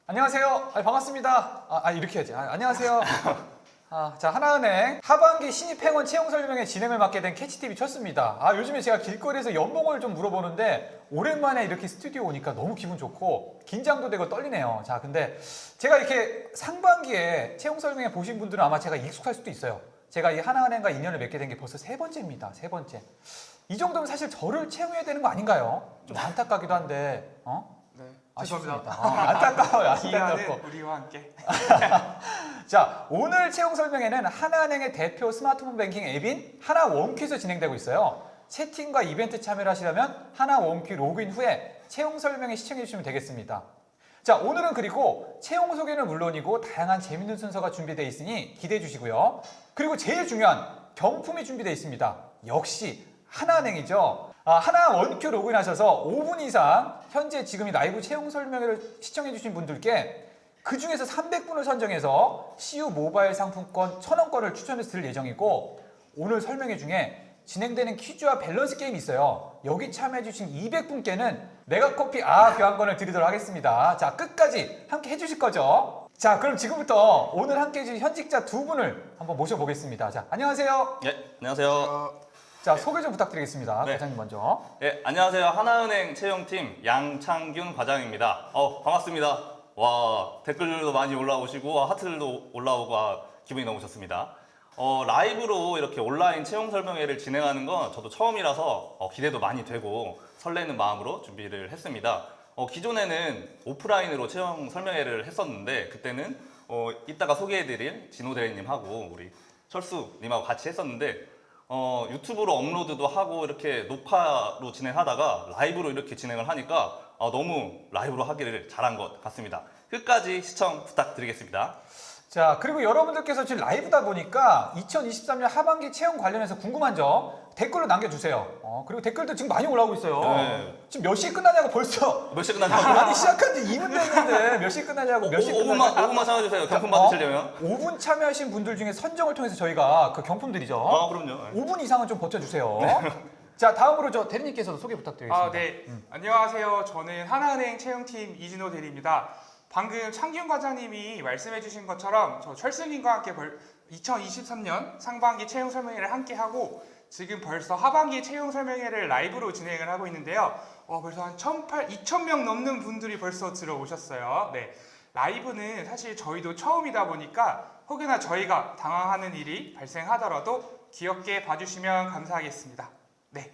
안녕하세요. 반갑습니다. 이렇게 해야지. 안녕하세요. 자, 하나은행 하반기 신입 행원 채용 설명회 진행을 맡게 된 캐치TV 쳤습니다. 요즘에 제가 길거리에서 연봉을 좀 물어보는데 오랜만에 이렇게 스튜디오 오니까 너무 기분 좋고 긴장도 되고 떨리네요. 자, 근데 제가 이렇게 상반기에 채용 설명회 보신 분들은 아마 제가 익숙할 수도 있어요. 제가 이 하나은행과 인연을 맺게 된 게 벌써 세 번째입니다. 세 번째. 이 정도면 사실 저를 채용해야 되는 거 아닌가요? 좀 안타깝기도 한데, 네, 아쉽습니다. 죄송합니다. 안타까워요. 기아는 안타깝고. 우리와 함께. 자, 오늘 채용 설명회는 하나은행의 대표 스마트폰 뱅킹 앱인 하나원큐에서 진행되고 있어요. 채팅과 이벤트 참여를 하시려면 하나원큐 로그인 후에 채용 설명회 시청해 주시면 되겠습니다. 자, 오늘은 그리고 채용 소개는 물론이고 다양한 재밌는 순서가 준비되어 있으니 기대해 주시고요. 그리고 제일 중요한 경품이 준비되어 있습니다. 역시 하나은행이죠. 하나원큐 로그인하셔서 5분 이상 현재 지금 이 라이브 채용 설명회를 시청해 주신 분들께 그 중에서 300분을 선정해서 CU 모바일 상품권 1000원권을 추천해서 드릴 예정이고, 오늘 설명회 중에 진행되는 퀴즈와 밸런스 게임이 있어요. 여기 참여해주신 200분께는 메가커피 교환권을 드리도록 하겠습니다. 자, 끝까지 함께 해주실 거죠? 자, 그럼 지금부터 오늘 함께 해주신 현직자 두 분을 한번 모셔보겠습니다. 자, 안녕하세요. 네, 안녕하세요. 자, 소개 좀 부탁드리겠습니다. 네. 과장님 먼저. 네, 안녕하세요. 하나은행 채용팀 양창균 과장입니다. 반갑습니다. 와, 댓글도 많이 올라오시고 하트들도 올라오고 기분이 너무 좋습니다. 라이브로 이렇게 온라인 채용 설명회를 진행하는 건 저도 처음이라서 기대도 많이 되고 설레는 마음으로 준비를 했습니다. 기존에는 오프라인으로 채용 설명회를 했었는데 그때는 이따가 소개해드릴 진호 대리님하고 우리 철수님하고 같이 했었는데 유튜브로 업로드도 하고 이렇게 녹화로 진행하다가 라이브로 이렇게 진행을 하니까 너무 라이브로 하기를 잘한 것 같습니다. 끝까지 시청 부탁드리겠습니다. 자, 그리고 여러분들께서 지금 라이브다 보니까 2023년 하반기 채용 관련해서 궁금한 점 댓글로 남겨주세요. 그리고 댓글도 지금 많이 올라오고 있어요. 네. 지금 몇 시에 끝나냐고 벌써. 몇 시에 끝나냐고? 아니, 시작한 지 2분 됐는데 몇 시에 끝나냐고, 몇 시에 끝나냐고. 5분만 참아주세요. 경품 받으시려면. 5분 참여하신 분들 중에 선정을 통해서 저희가 그 경품 드리죠. 그럼요. 5분 이상은 좀 버텨주세요. 자, 다음으로 저 대리님께서도 소개 부탁드리겠습니다. 네. 안녕하세요. 저는 하나은행 채용팀 이진호 대리입니다. 방금 창균 과장님이 말씀해주신 것처럼 저 철수님과 함께 2023년 상반기 채용 설명회를 함께 하고 지금 벌써 하반기 채용 설명회를 라이브로 진행을 하고 있는데요. 벌써 한 2,000명 넘는 분들이 벌써 들어오셨어요. 네. 라이브는 사실 저희도 처음이다 보니까 혹여나 저희가 당황하는 일이 발생하더라도 귀엽게 봐주시면 감사하겠습니다. 네.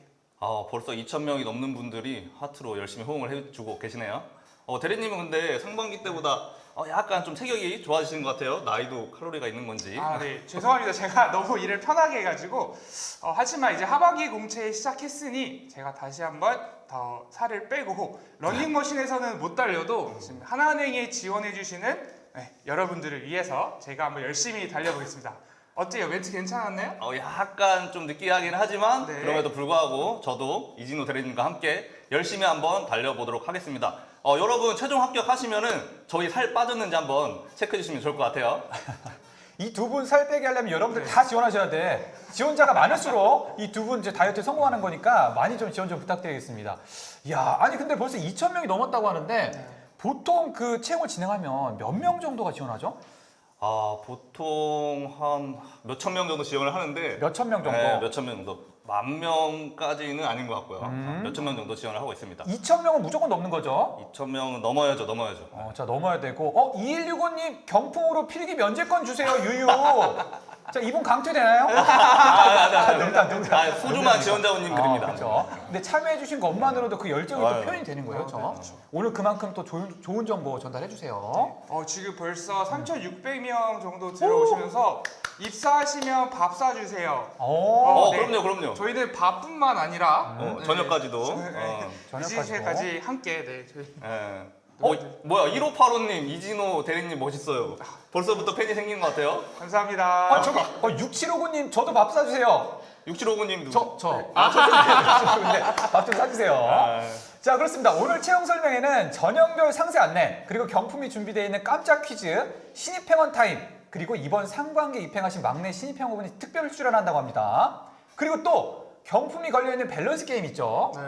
벌써 2,000명이 넘는 분들이 하트로 열심히 호응을 해주고 계시네요. 대리님은 근데 상반기 때보다 약간 좀 체격이 좋아지시는 것 같아요. 나이도 칼로리가 있는 건지. 네. 죄송합니다. 제가 너무 일을 편하게 해가지고. 하지만 이제 하반기 공채 시작했으니 제가 다시 한번 더 살을 빼고 러닝머신에서는 못 달려도 지금 하나은행에 지원해주시는 여러분들을 위해서 제가 한번 열심히 달려보겠습니다. 어때요? 멘트 괜찮았나요? 약간 좀 느끼하긴 하지만 네. 그럼에도 불구하고 저도 이진호 대리님과 함께 열심히 한번 달려보도록 하겠습니다. 여러분 최종 합격하시면은 저희 살 빠졌는지 한번 체크해 주시면 좋을 것 같아요. 이 두 분 살 빼게 하려면 여러분들 네. 다 지원하셔야 돼. 지원자가 많을수록 이 두 분 다이어트에 성공하는 거니까 많이 좀 지원 좀 부탁드리겠습니다. 이야, 아니 근데 벌써 2,000명이 넘었다고 하는데 보통 그 채용을 진행하면 몇 명 정도가 지원하죠? 보통 한 몇천 명 정도 지원을 하는데 몇천 명 정도? 네, 몇천 명 정도. 10,000명까지는 아닌 것 같고요. 몇천 명 정도 지원을 하고 있습니다. 2,000명은 무조건 넘는 거죠? 2,000명은 넘어야죠. 자, 넘어야 되고 2165님 경품으로 필기 면제권 주세요. 유유. 자, 이분 강퇴되나요? 농담. 소중한 지원자분님 드립니다. 그렇죠. 근데 참여해주신 것만으로도 그 열정이 또 표현이 되는 거예요. 그렇죠? 네. 오늘 그만큼 또 좋은 정보 전달해 주세요. 지금 벌써 3,600명 정도 들어오시면서 입사하시면 밥 사주세요. 네. 그럼요. 저희는 밥뿐만 아니라 저녁까지도. 이시까지 함께 저희 뭐야 1585님 이진호 대리님 멋있어요. 벌써부터 팬이 생긴 것 같아요. 감사합니다. 6759님 저도 밥 사주세요. 6759님도. 밥 좀 사주세요. 자, 그렇습니다. 오늘 채용 설명회는 전형별 상세 안내, 그리고 경품이 준비되어 있는 깜짝 퀴즈, 신입행원 타임, 그리고 이번 상반기 입행하신 막내 신입행원분이 특별 출연한다고 합니다. 그리고 또 경품이 걸려있는 밸런스 게임 있죠. 네.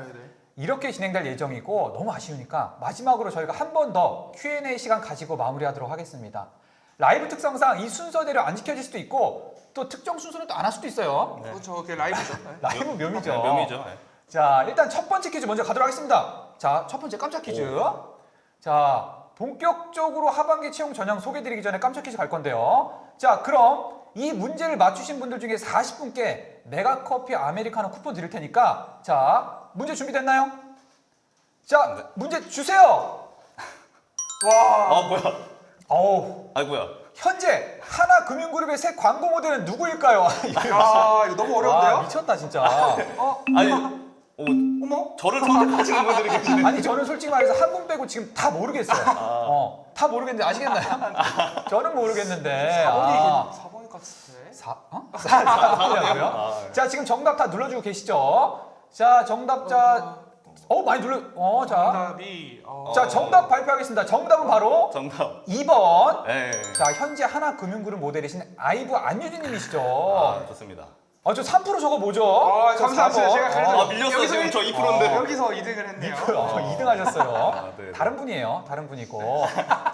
이렇게 진행될 예정이고 너무 아쉬우니까 마지막으로 저희가 한 번 더 Q&A 시간 가지고 마무리하도록 하겠습니다. 라이브 특성상 이 순서대로 안 지켜질 수도 있고 또 특정 순서는 또 안 할 수도 있어요. 네. 그렇죠. 그게 라이브죠. 네. 라이브 묘미죠. 네, 묘미죠. 네. 자, 일단 첫 번째 퀴즈 먼저 가도록 하겠습니다. 자, 첫 번째 깜짝 퀴즈. 자, 본격적으로 하반기 채용 전형 소개드리기 전에 깜짝 퀴즈 갈 건데요. 자, 그럼 이 문제를 맞추신 분들 중에 40분께 메가커피 아메리카노 쿠폰 드릴 테니까 자, 문제 준비됐나요? 자, 네. 문제 주세요. 와. 뭐야? 어우, 아이고야. 현재 하나금융그룹의 새 광고 모델은 누구일까요? 야, 이거 너무 어려운데요? 아, 미쳤다 진짜. 아니, 어머? 저를 선택하시는 분들이 계시네. 아니 저는 솔직히 말해서 한 분 빼고 지금 다 모르겠어요. 다 모르겠는데 아시겠나요? 저는 모르겠는데. 4번일 것 같은데. 4번이라고요? 아, 자 지금 정답 다 눌러주고 계시죠? 자 정답자 많이 눌러. 자. 정답이 자 정답 발표하겠습니다. 정답은 바로 정답. 2번. 네. 자 현재 하나금융그룹 모델이신 아이브 안유진님이시죠? 아, 좋습니다. 저 3% 저거 뭐죠? 저 감사합니다. 4번. 제가 그래도 아, 밀렸어요. 지금 저 2%인데. 여기서 2등을 했네요. 2등 하셨어요. 아, 네. 다른 분이에요. 다른 분이고.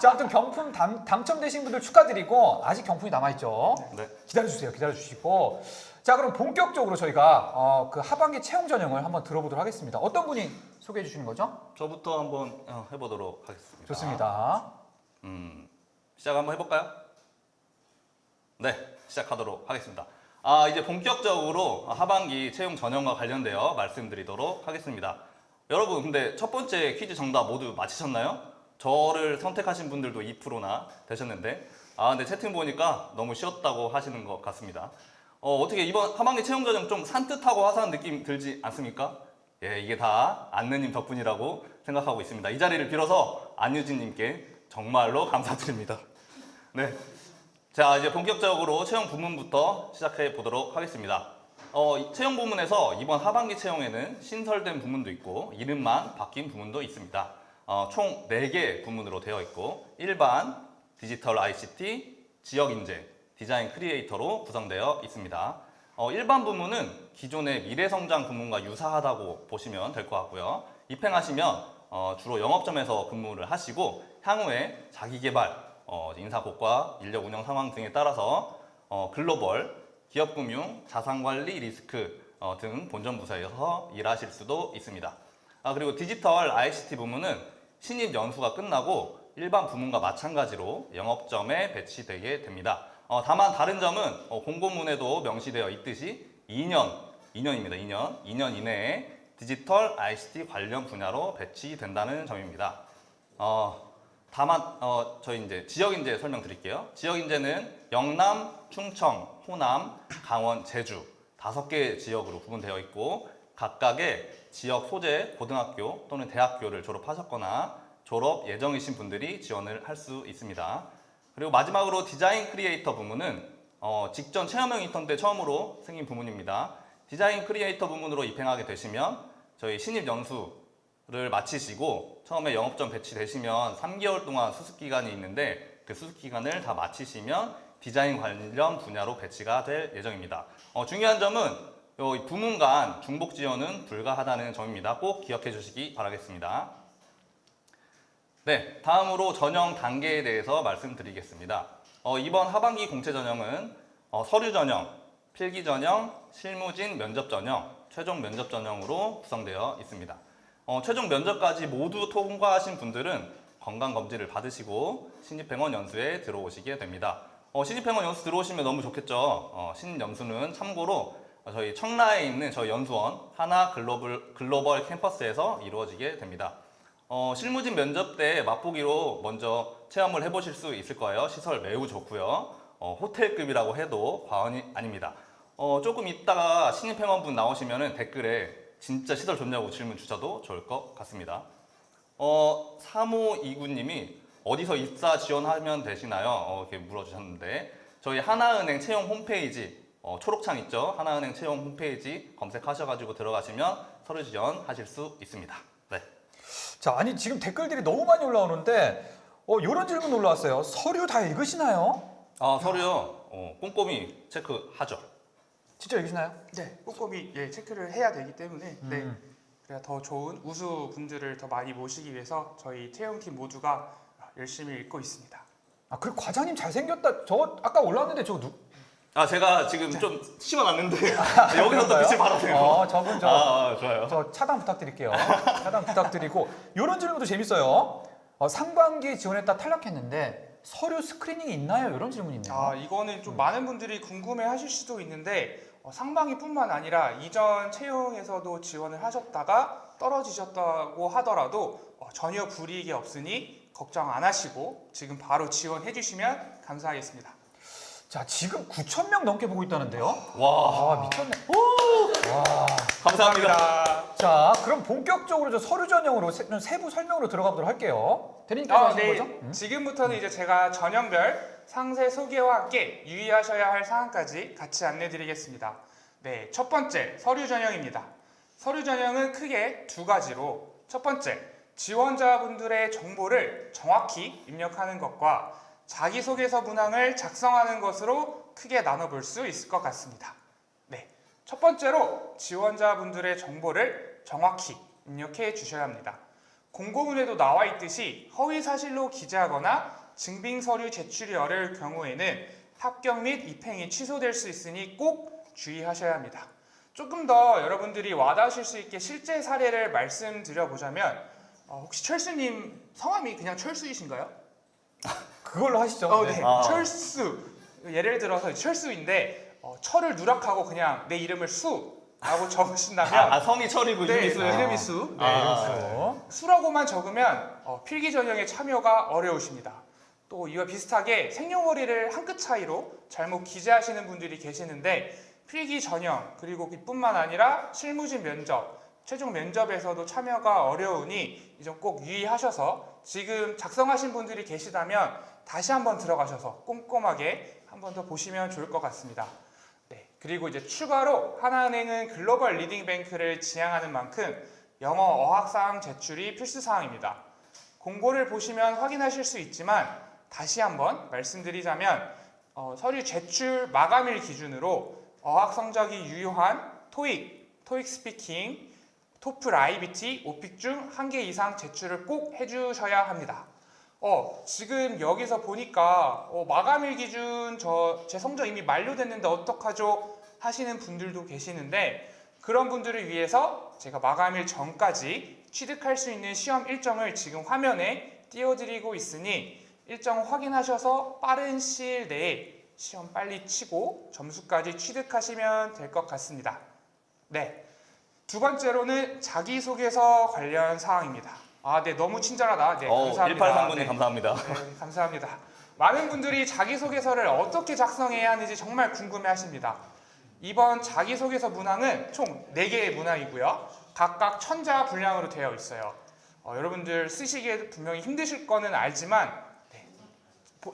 자, 아무튼 경품 당첨되신 분들 축하드리고 아직 경품이 남아있죠. 네. 기다려주세요. 기다려주시고. 자, 그럼 본격적으로 저희가 그 하반기 채용 전형을 한번 들어보도록 하겠습니다. 어떤 분이 소개해 주시는 거죠? 저부터 한번 해보도록 하겠습니다. 좋습니다. 시작 한번 해볼까요? 네, 시작하도록 하겠습니다. 이제 본격적으로 하반기 채용 전형과 관련되어 말씀드리도록 하겠습니다. 여러분, 근데 첫 번째 퀴즈 정답 모두 맞히셨나요? 저를 선택하신 분들도 2%나 되셨는데, 근데 채팅 보니까 너무 쉬웠다고 하시는 것 같습니다. 어떻게 이번 하반기 채용 전형 좀 산뜻하고 화사한 느낌 들지 않습니까? 예, 이게 다 안느님 덕분이라고 생각하고 있습니다. 이 자리를 빌어서 안유진님께 정말로 감사드립니다. 네. 자, 이제 본격적으로 채용 부문부터 시작해 보도록 하겠습니다. 채용 부문에서 이번 하반기 채용에는 신설된 부문도 있고 이름만 바뀐 부문도 있습니다. 총 4개 부문으로 되어 있고 일반, 디지털 ICT, 지역인재, 디자인 크리에이터로 구성되어 있습니다. 일반 부문은 기존의 미래성장 부문과 유사하다고 보시면 될 것 같고요. 입행하시면 주로 영업점에서 근무를 하시고 향후에 자기개발, 인사고과, 인력 운영 상황 등에 따라서 글로벌, 기업금융, 자산관리, 리스크 등 본점 부서에서 일하실 수도 있습니다. 그리고 디지털 ICT 부문은 신입 연수가 끝나고 일반 부문과 마찬가지로 영업점에 배치되게 됩니다. 다만 다른 점은 공고문에도 명시되어 있듯이 2년입니다. 2년 이내에 디지털 ICT 관련 분야로 배치된다는 점입니다. 다만 저희 이제 지역인재 설명드릴게요. 지역인재는 영남, 충청, 호남, 강원, 제주 5개 지역으로 구분되어 있고 각각의 지역 소재 고등학교 또는 대학교를 졸업하셨거나 졸업 예정이신 분들이 지원을 할 수 있습니다. 그리고 마지막으로 디자인 크리에이터 부문은 직전 체험형 인턴 때 처음으로 생긴 부문입니다. 디자인 크리에이터 부문으로 입행하게 되시면 저희 신입 연수를 마치시고 처음에 영업점 배치되시면 3개월 동안 수습기간이 있는데 그 수습기간을 다 마치시면 디자인 관련 분야로 배치가 될 예정입니다. 중요한 점은 부문 간 중복 지원은 불가하다는 점입니다. 꼭 기억해 주시기 바라겠습니다. 네, 다음으로 전형 단계에 대해서 말씀드리겠습니다. 이번 하반기 공채 전형은 서류 전형, 필기 전형, 실무진 면접 전형, 최종 면접 전형으로 구성되어 있습니다. 최종 면접까지 모두 통과하신 분들은 건강검진을 받으시고 신입행원 연수에 들어오시게 됩니다. 신입행원 연수 들어오시면 너무 좋겠죠. 신입 연수는 참고로 저희 청라에 있는 저희 연수원 하나 글로벌 캠퍼스에서 이루어지게 됩니다. 실무진 면접 때 맛보기로 먼저 체험을 해보실 수 있을 거예요. 시설 매우 좋고요. 호텔급이라고 해도 과언이 아닙니다. 조금 있다가 신입행원분 나오시면 댓글에 진짜 시설 좋냐고 질문 주셔도 좋을 것 같습니다. 3529님이 어디서 입사 지원하면 되시나요? 이렇게 물어주셨는데 저희 하나은행 채용 홈페이지 초록창 있죠? 하나은행 채용 홈페이지 검색하셔가지고 들어가시면 서류 지원하실 수 있습니다. 네. 자, 아니 지금 댓글들이 너무 많이 올라오는데 이런 질문 올라왔어요. 서류 다 읽으시나요? 서류요. 꼼꼼히 체크하죠. 진짜 읽으시나요? 네, 꼼꼼히 체크를 해야 되기 때문에 네, 그래야 더 좋은 우수 분들을 더 많이 모시기 위해서 저희 채용팀 모두가 열심히 읽고 있습니다. 아, 그리고 과장님 잘생겼다. 저 아까 올라왔는데 저거 아 제가 지금 좀 심어놨는데 여기서 또 빛을 발하네요. 저분 좋아요. 저 차단 부탁드릴게요. 차단 부탁드리고 이런 질문도 재밌어요. 상반기 지원했다 탈락했는데 서류 스크리닝이 있나요? 이런 질문이 있네요. 이거는 좀 많은 분들이 궁금해하실 수도 있는데 상반기뿐만 아니라 이전 채용에서도 지원을 하셨다가 떨어지셨다고 하더라도 전혀 불이익이 없으니 걱정 안 하시고 지금 바로 지원해 주시면 감사하겠습니다. 자, 지금 9,000명 넘게 보고 있다는데요. 와 미쳤네. 감사합니다. 자, 그럼 본격적으로 저 서류 전형으로 세부 설명으로 들어가 보도록 할게요. 대리님께서 하시는 네. 거죠? 지금부터는 이제 제가 전형별 상세 소개와 함께 유의하셔야 할 사항까지 같이 안내드리겠습니다. 네, 첫 번째 서류 전형입니다. 서류 전형은 크게 두 가지로 첫 번째, 지원자분들의 정보를 정확히 입력하는 것과 자기소개서 문항을 작성하는 것으로 크게 나눠볼 수 있을 것 같습니다. 네, 첫 번째로 지원자분들의 정보를 정확히 입력해 주셔야 합니다. 공고문에도 나와 있듯이 허위 사실로 기재하거나 증빙 서류 제출이 어려울 경우에는 합격 및 입행이 취소될 수 있으니 꼭 주의하셔야 합니다. 조금 더 여러분들이 와닿으실 수 있게 실제 사례를 말씀드려보자면 혹시 철수님 성함이 그냥 철수이신가요? 그걸로 하시죠. 네. 철수. 예를 들어서 철수인데 철을 누락하고 그냥 내 이름을 수라고 적으신다면 성이 철이고 네, 이름이 수예요. 이름이 수. 이름수. 수라고만 적으면 필기 전형에 참여가 어려우십니다. 또 이와 비슷하게 생년월일을 한 끗 차이로 잘못 기재하시는 분들이 계시는데 필기 전형 그리고 이뿐만 아니라 실무진 면접, 최종 면접에서도 참여가 어려우니 이 점 꼭 유의하셔서 지금 작성하신 분들이 계시다면 다시 한번 들어가셔서 꼼꼼하게 한 번 더 보시면 좋을 것 같습니다. 네, 그리고 이제 추가로 하나은행은 글로벌 리딩뱅크를 지향하는 만큼 영어 어학사항 제출이 필수사항입니다. 공고를 보시면 확인하실 수 있지만 다시 한번 말씀드리자면 서류 제출 마감일 기준으로 어학 성적이 유효한 토익 스피킹, 토플 IBT, 오픽 중 1개 이상 제출을 꼭 해주셔야 합니다. 지금 여기서 보니까 마감일 기준 제 성적 이미 만료됐는데 어떡하죠? 하시는 분들도 계시는데 그런 분들을 위해서 제가 마감일 전까지 취득할 수 있는 시험 일정을 지금 화면에 띄워드리고 있으니 일정 확인하셔서 빠른 시일 내에 시험 빨리 치고 점수까지 취득하시면 될 것 같습니다. 네, 두 번째로는 자기소개서 관련 사항입니다. 네, 너무 친절하다. 네, 감사합니다. 1839님 네. 감사합니다. 네, 감사합니다. 많은 분들이 자기소개서를 어떻게 작성해야 하는지 정말 궁금해하십니다. 이번 자기소개서 문항은 총 4개의 문항이고요. 각각 1000자 분량으로 되어 있어요. 여러분들 쓰시기에 분명히 힘드실 거는 알지만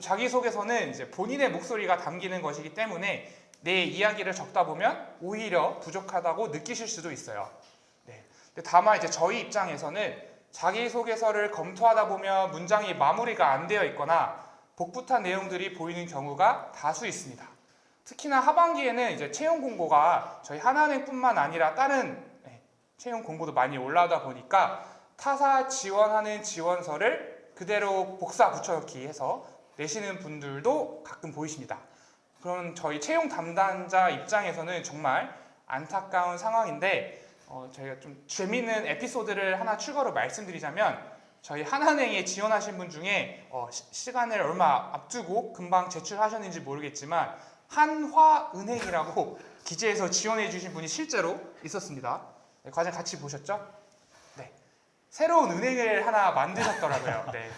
자기소개서는 이제 본인의 목소리가 담기는 것이기 때문에 내 이야기를 적다 보면 오히려 부족하다고 느끼실 수도 있어요. 네. 근데 다만 이제 저희 입장에서는 자기소개서를 검토하다 보면 문장이 마무리가 안 되어 있거나 복붙한 내용들이 보이는 경우가 다수 있습니다. 특히나 하반기에는 이제 채용 공고가 저희 하나은행뿐만 아니라 다른 채용 공고도 많이 올라오다 보니까 타사 지원하는 지원서를 그대로 복사 붙여넣기 해서 내시는 분들도 가끔 보이십니다. 그럼 저희 채용 담당자 입장에서는 정말 안타까운 상황인데 저희가 좀 재미있는 에피소드를 하나 추가로 말씀드리자면 저희 하나은행에 지원하신 분 중에 시간을 얼마 앞두고 금방 제출하셨는지 모르겠지만 한화은행이라고 기재해서 지원해 주신 분이 실제로 있었습니다. 네, 과장 같이 보셨죠? 네, 새로운 은행을 하나 만드셨더라고요. 네,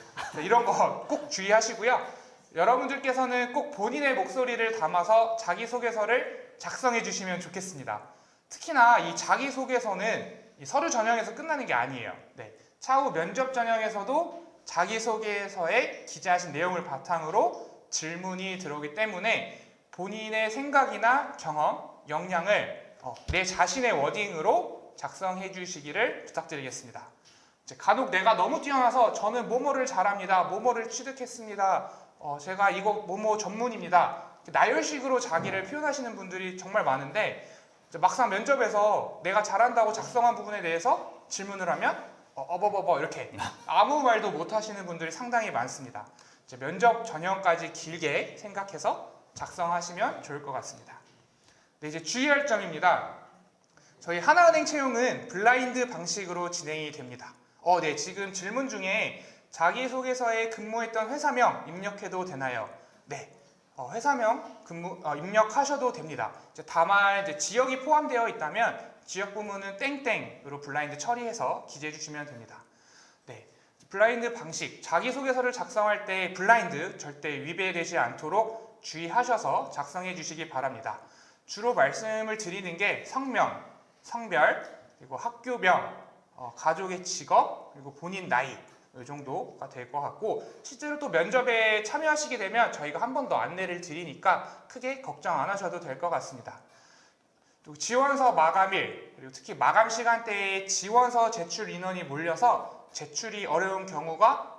이런 거 꼭 주의하시고요. 여러분들께서는 꼭 본인의 목소리를 담아서 자기소개서를 작성해 주시면 좋겠습니다. 특히나 이 자기소개서는 이 서류 전형에서 끝나는 게 아니에요. 네, 차후 면접 전형에서도 자기소개서에 기재하신 내용을 바탕으로 질문이 들어오기 때문에 본인의 생각이나 경험, 역량을 내 자신의 워딩으로 작성해 주시기를 부탁드리겠습니다. 간혹 내가 너무 뛰어나서 저는 뭐뭐를 잘합니다. 뭐뭐를 취득했습니다. 제가 이거 뭐뭐 전문입니다. 나열식으로 자기를 표현하시는 분들이 정말 많은데 이제 막상 면접에서 내가 잘한다고 작성한 부분에 대해서 질문을 하면 어버버버 이렇게 아무 말도 못 하시는 분들이 상당히 많습니다. 이제 면접 전형까지 길게 생각해서 작성하시면 좋을 것 같습니다. 네, 이제 주의할 점입니다. 저희 하나은행 채용은 블라인드 방식으로 진행이 됩니다. 네, 지금 질문 중에 자기소개서에 근무했던 회사명 입력해도 되나요? 네, 회사명 입력하셔도 됩니다. 다만 이제 지역이 포함되어 있다면 지역 부문은 땡땡으로 블라인드 처리해서 기재해 주시면 됩니다. 네, 블라인드 방식, 자기소개서를 작성할 때 블라인드 절대 위배되지 않도록 주의하셔서 작성해 주시기 바랍니다. 주로 말씀을 드리는 게 성명, 성별, 그리고 학교명, 가족의 직업, 그리고 본인 나이 이 정도가 될 것 같고, 실제로 또 면접에 참여하시게 되면 저희가 한 번 더 안내를 드리니까 크게 걱정 안 하셔도 될 것 같습니다. 또 지원서 마감일, 그리고 특히 마감 시간대에 지원서 제출 인원이 몰려서 제출이 어려운 경우가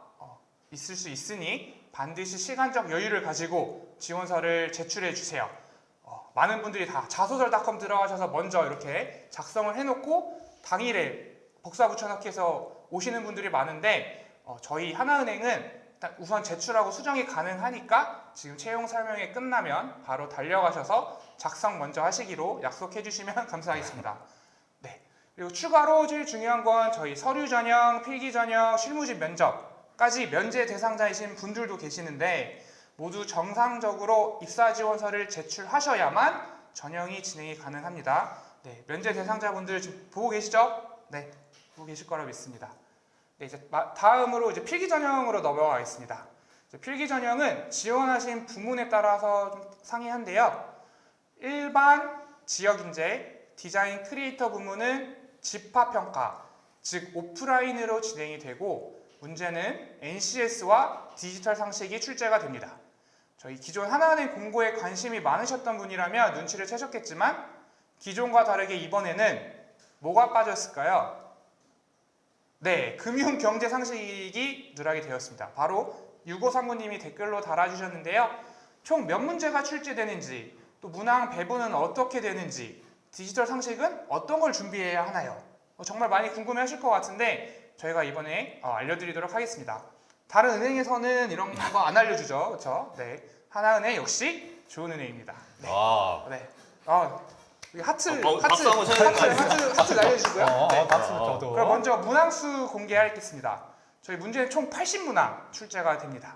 있을 수 있으니 반드시 시간적 여유를 가지고 지원서를 제출해 주세요. 많은 분들이 다 자소설닷컴 들어가셔서 먼저 이렇게 작성을 해놓고 당일에 복사 붙여넣기해서 오시는 분들이 많은데, 저희 하나은행은 우선 제출하고 수정이 가능하니까 지금 채용 설명회 끝나면 바로 달려가셔서 작성 먼저 하시기로 약속해 주시면 감사하겠습니다. 네. 그리고 추가로 제일 중요한 건 저희 서류 전형, 필기 전형, 실무집 면접까지 면제 대상자이신 분들도 계시는데, 모두 정상적으로 입사 지원서를 제출하셔야만 전형이 진행이 가능합니다. 네, 면제 대상자분들 지금 보고 계시죠? 네, 보고 계실 거라 믿습니다. 네, 이제 다음으로 이제 필기 전형으로 넘어가겠습니다. 필기 전형은 지원하신 부문에 따라서 좀 상이한데요. 일반 지역인재, 디자인 크리에이터 부문은 집합평가, 즉 오프라인으로 진행이 되고 문제는 NCS와 디지털 상식이 출제가 됩니다. 저희 기존 하나은행 공고에 관심이 많으셨던 분이라면 눈치를 채셨겠지만 기존과 다르게 이번에는 뭐가 빠졌을까요? 네, 금융경제상식이 누락이 되었습니다. 바로 6539님이 댓글로 달아주셨는데요. 총 몇 문제가 출제되는지, 또 문항 배분은 어떻게 되는지, 디지털 상식은 어떤 걸 준비해야 하나요? 정말 많이 궁금해하실 것 같은데 저희가 이번에 알려드리도록 하겠습니다. 다른 은행에서는 이런 거 안 알려주죠, 그렇죠? 네, 하나은행 역시 좋은 은행입니다. 네. 네. 하트 박수 한번 쳐야 되는 거 아니에요? 하트 날려주시고요. 네. 박수 저도. 그럼 먼저 문항수 공개하겠습니다. 저희 문제는 총 80문항 출제가 됩니다.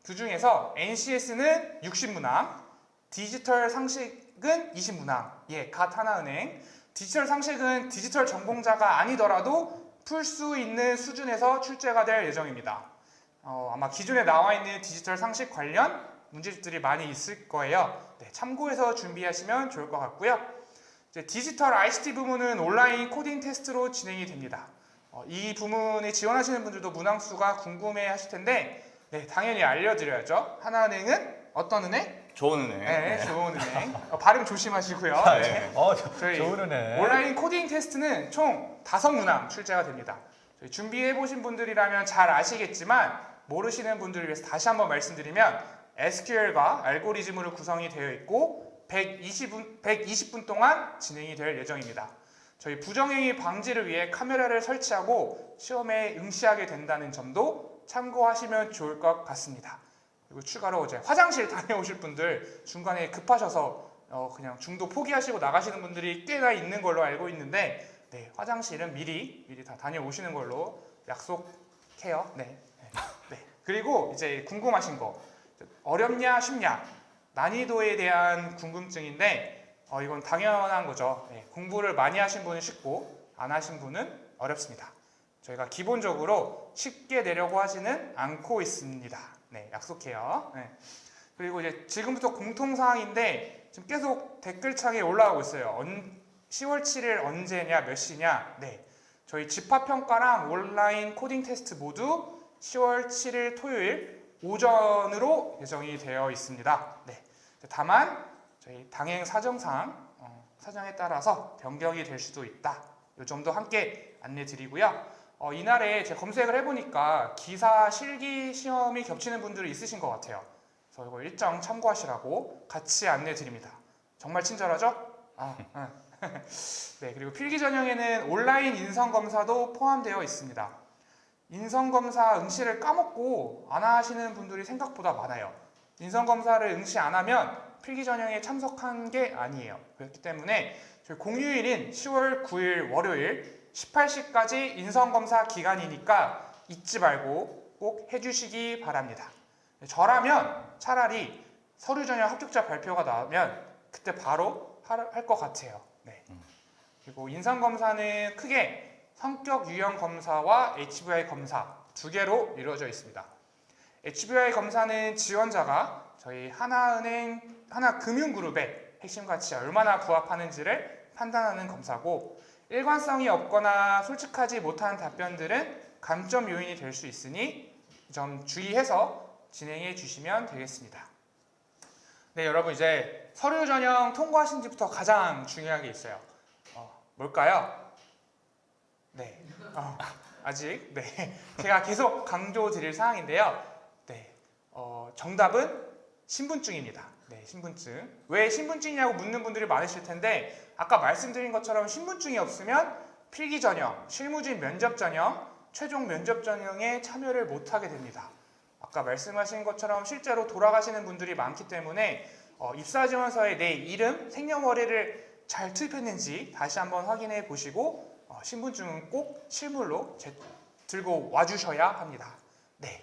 그 중에서 NCS는 60문항, 디지털 상식은 20문항. 예, 갓 하나은행. 디지털 상식은 디지털 전공자가 아니더라도 풀 수 있는 수준에서 출제가 될 예정입니다. 아마 기존에 나와 있는 디지털 상식 관련 문제집들이 많이 있을 거예요. 네, 참고해서 준비하시면 좋을 것 같고요. 이제 디지털 ICT 부문은 온라인 코딩 테스트로 진행이 됩니다. 이 부문에 지원하시는 분들도 문항수가 궁금해 하실 텐데, 네, 당연히 알려드려야죠. 하나은행은 어떤 은행? 좋은 은행. 네, 좋은 은행. 발음 조심하시고요. 네. 저희 좋은 은행. 온라인 코딩 테스트는 총 5문항 출제가 됩니다. 저희 준비해보신 분들이라면 잘 아시겠지만 모르시는 분들을 위해서 다시 한번 말씀드리면 SQL과 알고리즘으로 구성이 되어 있고 120분 동안 진행이 될 예정입니다. 저희 부정행위 방지를 위해 카메라를 설치하고 시험에 응시하게 된다는 점도 참고하시면 좋을 것 같습니다. 그리고 추가로 이제 화장실 다녀오실 분들 중간에 급하셔서 그냥 중도 포기하시고 나가시는 분들이 꽤나 있는 걸로 알고 있는데, 네, 화장실은 미리 다 다녀오시는 걸로 약속해요. 네. 그리고 이제 궁금하신 거, 어렵냐 쉽냐 난이도에 대한 궁금증인데 이건 당연한 거죠. 네, 공부를 많이 하신 분은 쉽고 안 하신 분은 어렵습니다. 저희가 기본적으로 쉽게 내려고 하지는 않고 있습니다. 네, 약속해요. 네. 그리고 이제 지금부터 공통사항인데 지금 계속 댓글창에 올라오고 있어요. 10월 7일 언제냐, 몇 시냐. 네, 저희 집합평가랑 온라인 코딩 테스트 모두 10월 7일 토요일 오전으로 예정이 되어 있습니다. 네, 다만 저희 당행 사정상 사정에 따라서 변경이 될 수도 있다. 이 점도 함께 안내드리고요. 이날에 제가 검색을 해보니까 기사 실기 시험이 겹치는 분들이 있으신 것 같아요. 그래서 이거 일정 참고하시라고 같이 안내드립니다. 정말 친절하죠? 네, 그리고 필기 전형에는 온라인 인성 검사도 포함되어 있습니다. 인성 검사 응시를 까먹고 안 하시는 분들이 생각보다 많아요. 인성 검사를 응시 안 하면 필기 전형에 참석한 게 아니에요. 그렇기 때문에 저희 공휴일인 10월 9일 월요일 18시까지 인성 검사 기간이니까 잊지 말고 꼭 해주시기 바랍니다. 저라면 차라리 서류 전형 합격자 발표가 나오면 그때 바로 할 것 같아요. 네. 그리고 인성 검사는 크게 성격 유형 검사와 HBI 검사 두 개로 이루어져 있습니다. HBI 검사는 지원자가 저희 하나금융그룹의 핵심 가치에 얼마나 부합하는지를 판단하는 검사고, 일관성이 없거나 솔직하지 못한 답변들은 감점 요인이 될 수 있으니 이 점 주의해서 진행해 주시면 되겠습니다. 네, 여러분 이제 서류 전형 통과하신지부터 가장 중요한 게 있어요. 뭘까요? 네, 아직 제가 계속 강조드릴 사항인데요. 네, 정답은 신분증입니다. 네, 신분증. 왜 신분증이냐고 묻는 분들이 많으실 텐데, 아까 말씀드린 것처럼 신분증이 없으면 필기 전형, 실무진 면접 전형, 최종 면접 전형에 참여를 못하게 됩니다. 아까 말씀하신 것처럼 실제로 돌아가시는 분들이 많기 때문에 입사지원서에 내 이름, 생년월일을 잘 투입했는지 다시 한번 확인해 보시고 신분증은 꼭 실물로 들고 와주셔야 합니다. 네.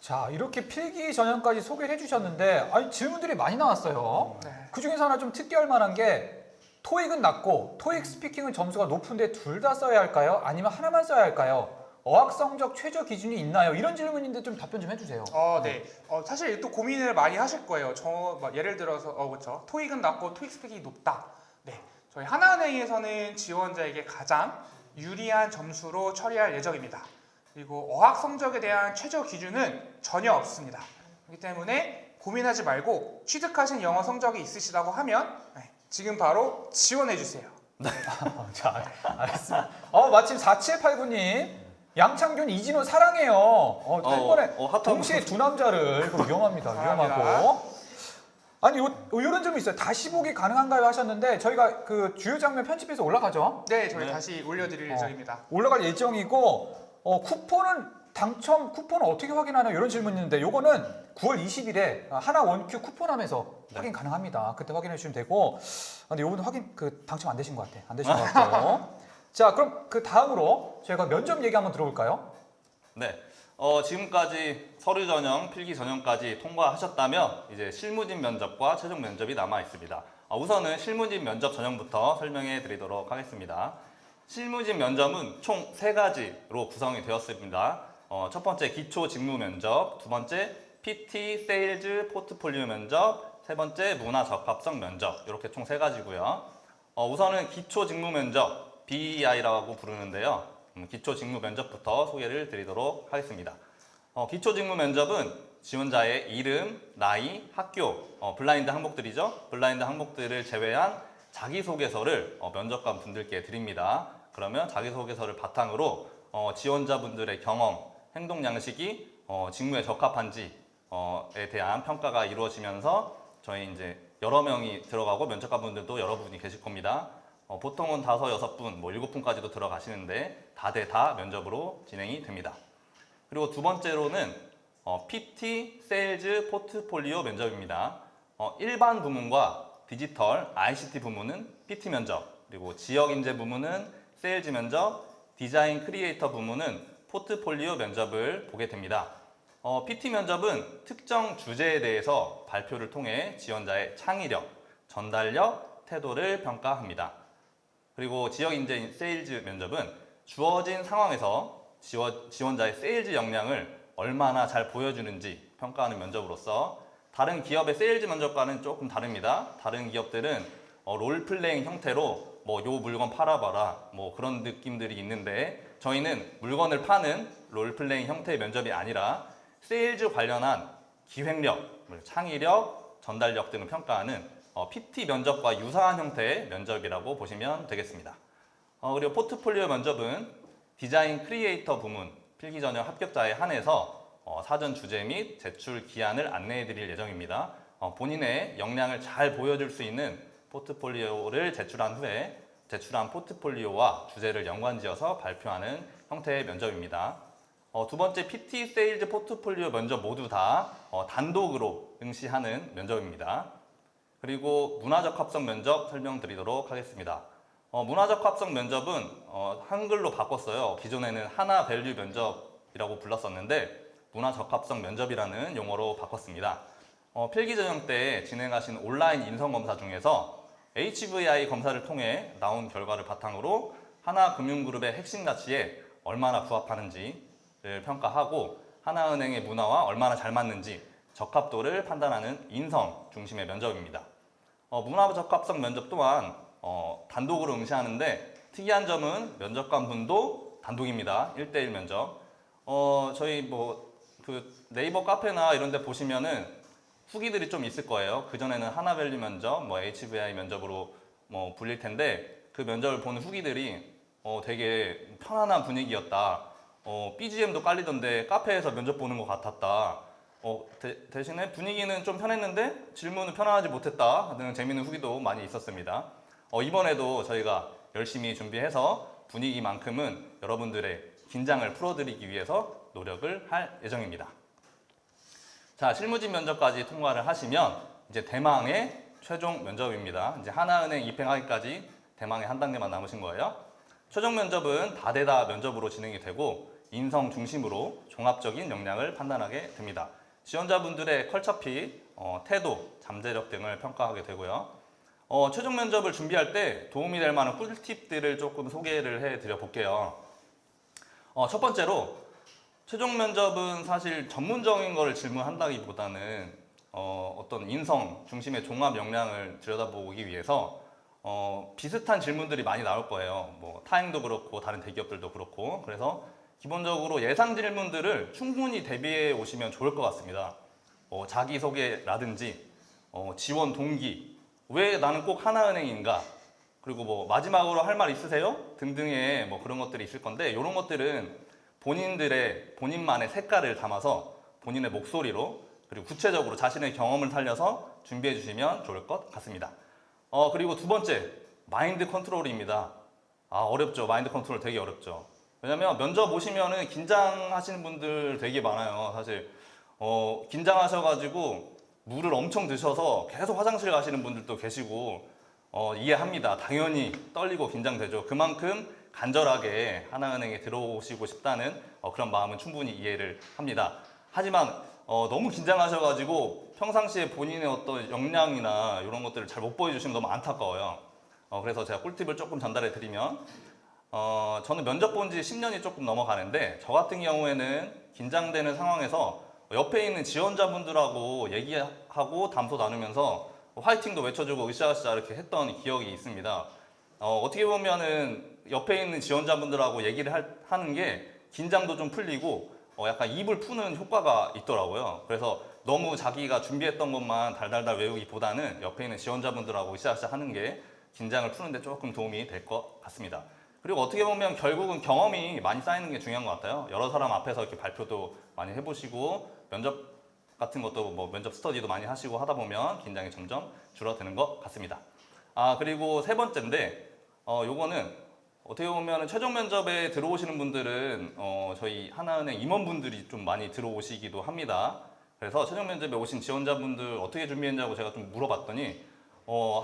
자, 이렇게 필기 전형까지 소개를 해주셨는데 질문들이 많이 나왔어요. 네. 그중에서 하나 좀 특이할 만한 게 토익은 낮고 토익 스피킹은 점수가 높은데 둘 다 써야 할까요? 아니면 하나만 써야 할까요? 어학 성적 최저 기준이 있나요? 이런 질문인데 좀 답변 좀 해주세요. 네. 사실 또 고민을 많이 하실 거예요. 예를 들어서 그렇죠. 토익은 낮고 토익 스피킹이 높다. 네. 저희 하나은행에서는 지원자에게 가장 유리한 점수로 처리할 예정입니다. 그리고 어학 성적에 대한 최저 기준은 전혀 없습니다. 그렇기 때문에 고민하지 말고 취득하신 영어 성적이 있으시다고 하면 지금 바로 지원해 주세요. 자, 알겠습니다. 마침 4789님. 양창균, 이진호 사랑해요. 한 번에 동시에 두 남자를. 이거 위험합니다. 위험하고. 아니, 요런 점이 있어요. 다시 보기 가능한가요? 하셨는데 저희가 그 주요 장면 편집해서 올라가죠? 네, 저희 다시 올려드릴 예정입니다. 올라갈 예정이고, 당첨 쿠폰은 어떻게 확인하나요? 이런 질문이 있는데 요거는 9월 20일에 하나 원큐 쿠폰함에서 확인 가능합니다. 그때 확인해 주시면 되고, 근데 요거는 당첨 안 되신 것 같아. 안 되신 것 같고. 자, 그럼 그 다음으로 저희가 면접 얘기 한번 들어볼까요? 네. 지금까지 서류 전형, 필기 전형까지 통과하셨다면 이제 실무진 면접과 최종 면접이 남아 있습니다. 우선은 실무진 면접 전형부터 설명해 드리도록 하겠습니다. 실무진 면접은 총 3가지로 구성이 되었습니다. 첫 번째 기초 직무 면접, 두 번째 PT, 세일즈, 포트폴리오 면접, 세 번째 문화 적합성 면접, 이렇게 총 3가지고요. 우선은 기초 직무 면접, BEI라고 부르는데요. 기초 직무 면접부터 소개를 드리도록 하겠습니다. 기초 직무 면접은 지원자의 이름, 나이, 학교, 블라인드 항목들이죠. 블라인드 항목들을 제외한 자기소개서를 면접관 분들께 드립니다. 그러면 자기소개서를 바탕으로 지원자분들의 경험, 행동 양식이 직무에 적합한지에 대한 평가가 이루어지면서 저희 이제 여러 명이 들어가고 면접관 분들도 여러분이 계실 겁니다. 보통은 5, 6분, 7분까지도 들어가시는데 다 면접으로 진행이 됩니다. 그리고 두 번째로는 PT, 세일즈, 포트폴리오 면접입니다. 일반 부문과 디지털, ICT 부문은 PT 면접, 그리고 지역 인재 부문은 세일즈 면접, 디자인 크리에이터 부문은 포트폴리오 면접을 보게 됩니다. PT 면접은 특정 주제에 대해서 발표를 통해 지원자의 창의력, 전달력, 태도를 평가합니다. 그리고 지역 인재 세일즈 면접은 주어진 상황에서 지원자의 세일즈 역량을 얼마나 잘 보여주는지 평가하는 면접으로서 다른 기업의 세일즈 면접과는 조금 다릅니다. 다른 기업들은 롤플레잉 형태로 요 물건 팔아봐라 그런 느낌들이 있는데, 저희는 물건을 파는 롤플레잉 형태의 면접이 아니라 세일즈 관련한 기획력, 창의력, 전달력 등을 평가하는 PT 면접과 유사한 형태의 면접이라고 보시면 되겠습니다. 그리고 포트폴리오 면접은 디자인 크리에이터 부문 필기 전형 합격자에 한해서 사전 주제 및 제출 기한을 안내해 드릴 예정입니다. 본인의 역량을 잘 보여줄 수 있는 포트폴리오를 제출한 후에 제출한 포트폴리오와 주제를 연관지어서 발표하는 형태의 면접입니다. 두 번째 PT 세일즈 포트폴리오 면접 모두 다 단독으로 응시하는 면접입니다. 그리고 문화적 합성 면접 설명드리도록 하겠습니다. 문화적 합성 면접은 한글로 바꿨어요. 기존에는 하나 밸류 면접이라고 불렀었는데 문화적 합성 면접이라는 용어로 바꿨습니다. 필기 전형 때 진행하신 온라인 인성 검사 중에서 HVI 검사를 통해 나온 결과를 바탕으로 하나금융그룹의 핵심 가치에 얼마나 부합하는지를 평가하고 하나은행의 문화와 얼마나 잘 맞는지 적합도를 판단하는 인성 중심의 면접입니다. 문화적 합성 면접 또한 단독으로 응시하는데 특이한 점은 면접관분도 단독입니다. 1대1 면접. 저희 그 네이버 카페나 이런 데 보시면은 후기들이 좀 있을 거예요. 그전에는 하나밸류 면접, HVI 면접으로 불릴 텐데 그 면접을 보는 후기들이 되게 편안한 분위기였다. BGM도 깔리던데 카페에서 면접 보는 것 같았다. 대신에 분위기는 좀 편했는데 질문은 편안하지 못했다 등 재미있는 후기도 많이 있었습니다. 이번에도 저희가 열심히 준비해서 분위기만큼은 여러분들의 긴장을 풀어드리기 위해서 노력을 할 예정입니다. 자, 실무진 면접까지 통과를 하시면 이제 대망의 최종 면접입니다. 이제 하나은행 입행하기까지 대망의 한 단계만 남으신 거예요. 최종 면접은 다대다 면접으로 진행이 되고 인성 중심으로 종합적인 역량을 판단하게 됩니다. 지원자분들의 컬처핏, 태도, 잠재력 등을 평가하게 되고요. 최종 면접을 준비할 때 도움이 될 만한 꿀팁들을 조금 소개를 해드려 볼게요. 첫 번째로 최종 면접은 사실 전문적인 거를 질문한다기보다는 어떤 인성 중심의 종합 역량을 들여다보기 위해서 비슷한 질문들이 많이 나올 거예요. 타행도 그렇고 다른 대기업들도 그렇고. 그래서 기본적으로 예상 질문들을 충분히 대비해 오시면 좋을 것 같습니다. 자기소개라든지 지원 동기, 왜 나는 꼭 하나은행인가, 그리고 마지막으로 할 말 있으세요? 등등의 그런 것들이 있을 건데 이런 것들은 본인만의 색깔을 담아서 본인의 목소리로 그리고 구체적으로 자신의 경험을 살려서 준비해 주시면 좋을 것 같습니다. 그리고 두 번째, 마인드 컨트롤입니다. 어렵죠. 마인드 컨트롤 되게 어렵죠. 왜냐면 면접 오시면은 긴장하시는 분들 되게 많아요. 사실 긴장하셔가지고 물을 엄청 드셔서 계속 화장실 가시는 분들도 계시고 이해합니다. 당연히 떨리고 긴장되죠. 그만큼 간절하게 하나은행에 들어오시고 싶다는 그런 마음은 충분히 이해를 합니다. 하지만 너무 긴장하셔가지고 평상시에 본인의 어떤 역량이나 이런 것들을 잘 못 보여주시면 너무 안타까워요. 그래서 제가 꿀팁을 조금 전달해 드리면 저는 면접 본 지 10년이 조금 넘어가는데 저 같은 경우에는 긴장되는 상황에서 옆에 있는 지원자분들하고 얘기하고 담소 나누면서 화이팅도 외쳐주고 으쌰으쌰 이렇게 했던 기억이 있습니다. 어떻게 보면은 옆에 있는 지원자분들하고 얘기를 하는 게 긴장도 좀 풀리고 약간 입을 푸는 효과가 있더라고요. 그래서 너무 자기가 준비했던 것만 달달달 외우기보다는 옆에 있는 지원자분들하고 으쌰으쌰 하는 게 긴장을 푸는데 조금 도움이 될 것 같습니다. 그리고 어떻게 보면 결국은 경험이 많이 쌓이는 게 중요한 것 같아요. 여러 사람 앞에서 이렇게 발표도 많이 해보시고 면접 같은 것도 면접 스터디도 많이 하시고 하다 보면 긴장이 점점 줄어드는 것 같습니다. 그리고 세 번째인데 요거는 어떻게 보면 최종 면접에 들어오시는 분들은 저희 하나은행 임원분들이 좀 많이 들어오시기도 합니다. 그래서 최종 면접에 오신 지원자분들 어떻게 준비했냐고 제가 좀 물어봤더니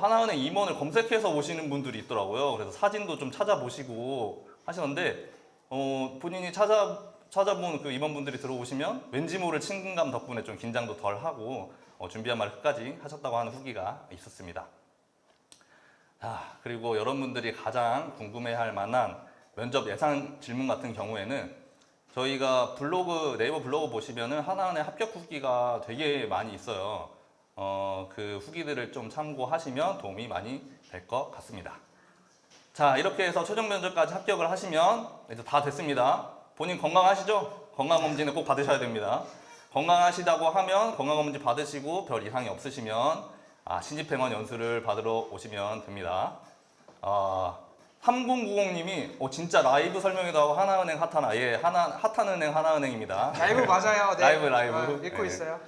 하나은행 임원을 검색해서 오시는 분들이 있더라고요. 그래서 사진도 좀 찾아보시고 하시는데 본인이 찾아본 그 임원분들이 들어오시면 왠지 모를 친근감 덕분에 좀 긴장도 덜 하고 준비한 말 끝까지 하셨다고 하는 후기가 있었습니다. 그리고 여러분들이 가장 궁금해할 만한 면접 예상 질문 같은 경우에는 저희가 네이버 블로그 보시면은 하나은행 합격 후기가 되게 많이 있어요. 그 후기들을 좀 참고하시면 도움이 많이 될 것 같습니다. 자, 이렇게 해서 최종 면접까지 합격을 하시면 이제 다 됐습니다. 본인 건강하시죠? 건강검진은 꼭 받으셔야 됩니다. 건강하시다고 하면 건강검진 받으시고 별 이상이 없으시면 신입행원 연수를 받으러 오시면 됩니다. 3090님이 진짜 라이브 설명회도 하고 하나은행 핫하나. 예, 핫한 은행 하나은행입니다. 라이브 맞아요. 네. 라이브. 읽고 네. 있어요.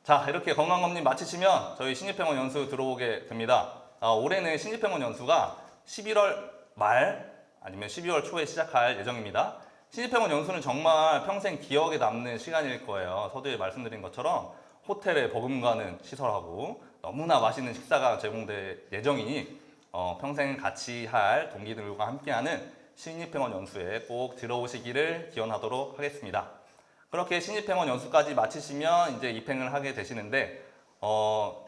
자, 이렇게 건강검진 마치시면 저희 신입행원 연수 들어오게 됩니다. 올해는 신입행원 연수가 11월 말 아니면 12월 초에 시작할 예정입니다. 신입회원 연수는 정말 평생 기억에 남는 시간일 거예요. 서두에 말씀드린 것처럼 호텔에 버금가는 시설하고 너무나 맛있는 식사가 제공될 예정이니 평생 같이 할 동기들과 함께하는 신입회원 연수에 꼭 들어오시기를 기원하도록 하겠습니다. 그렇게 신입회원 연수까지 마치시면 이제 입행을 하게 되시는데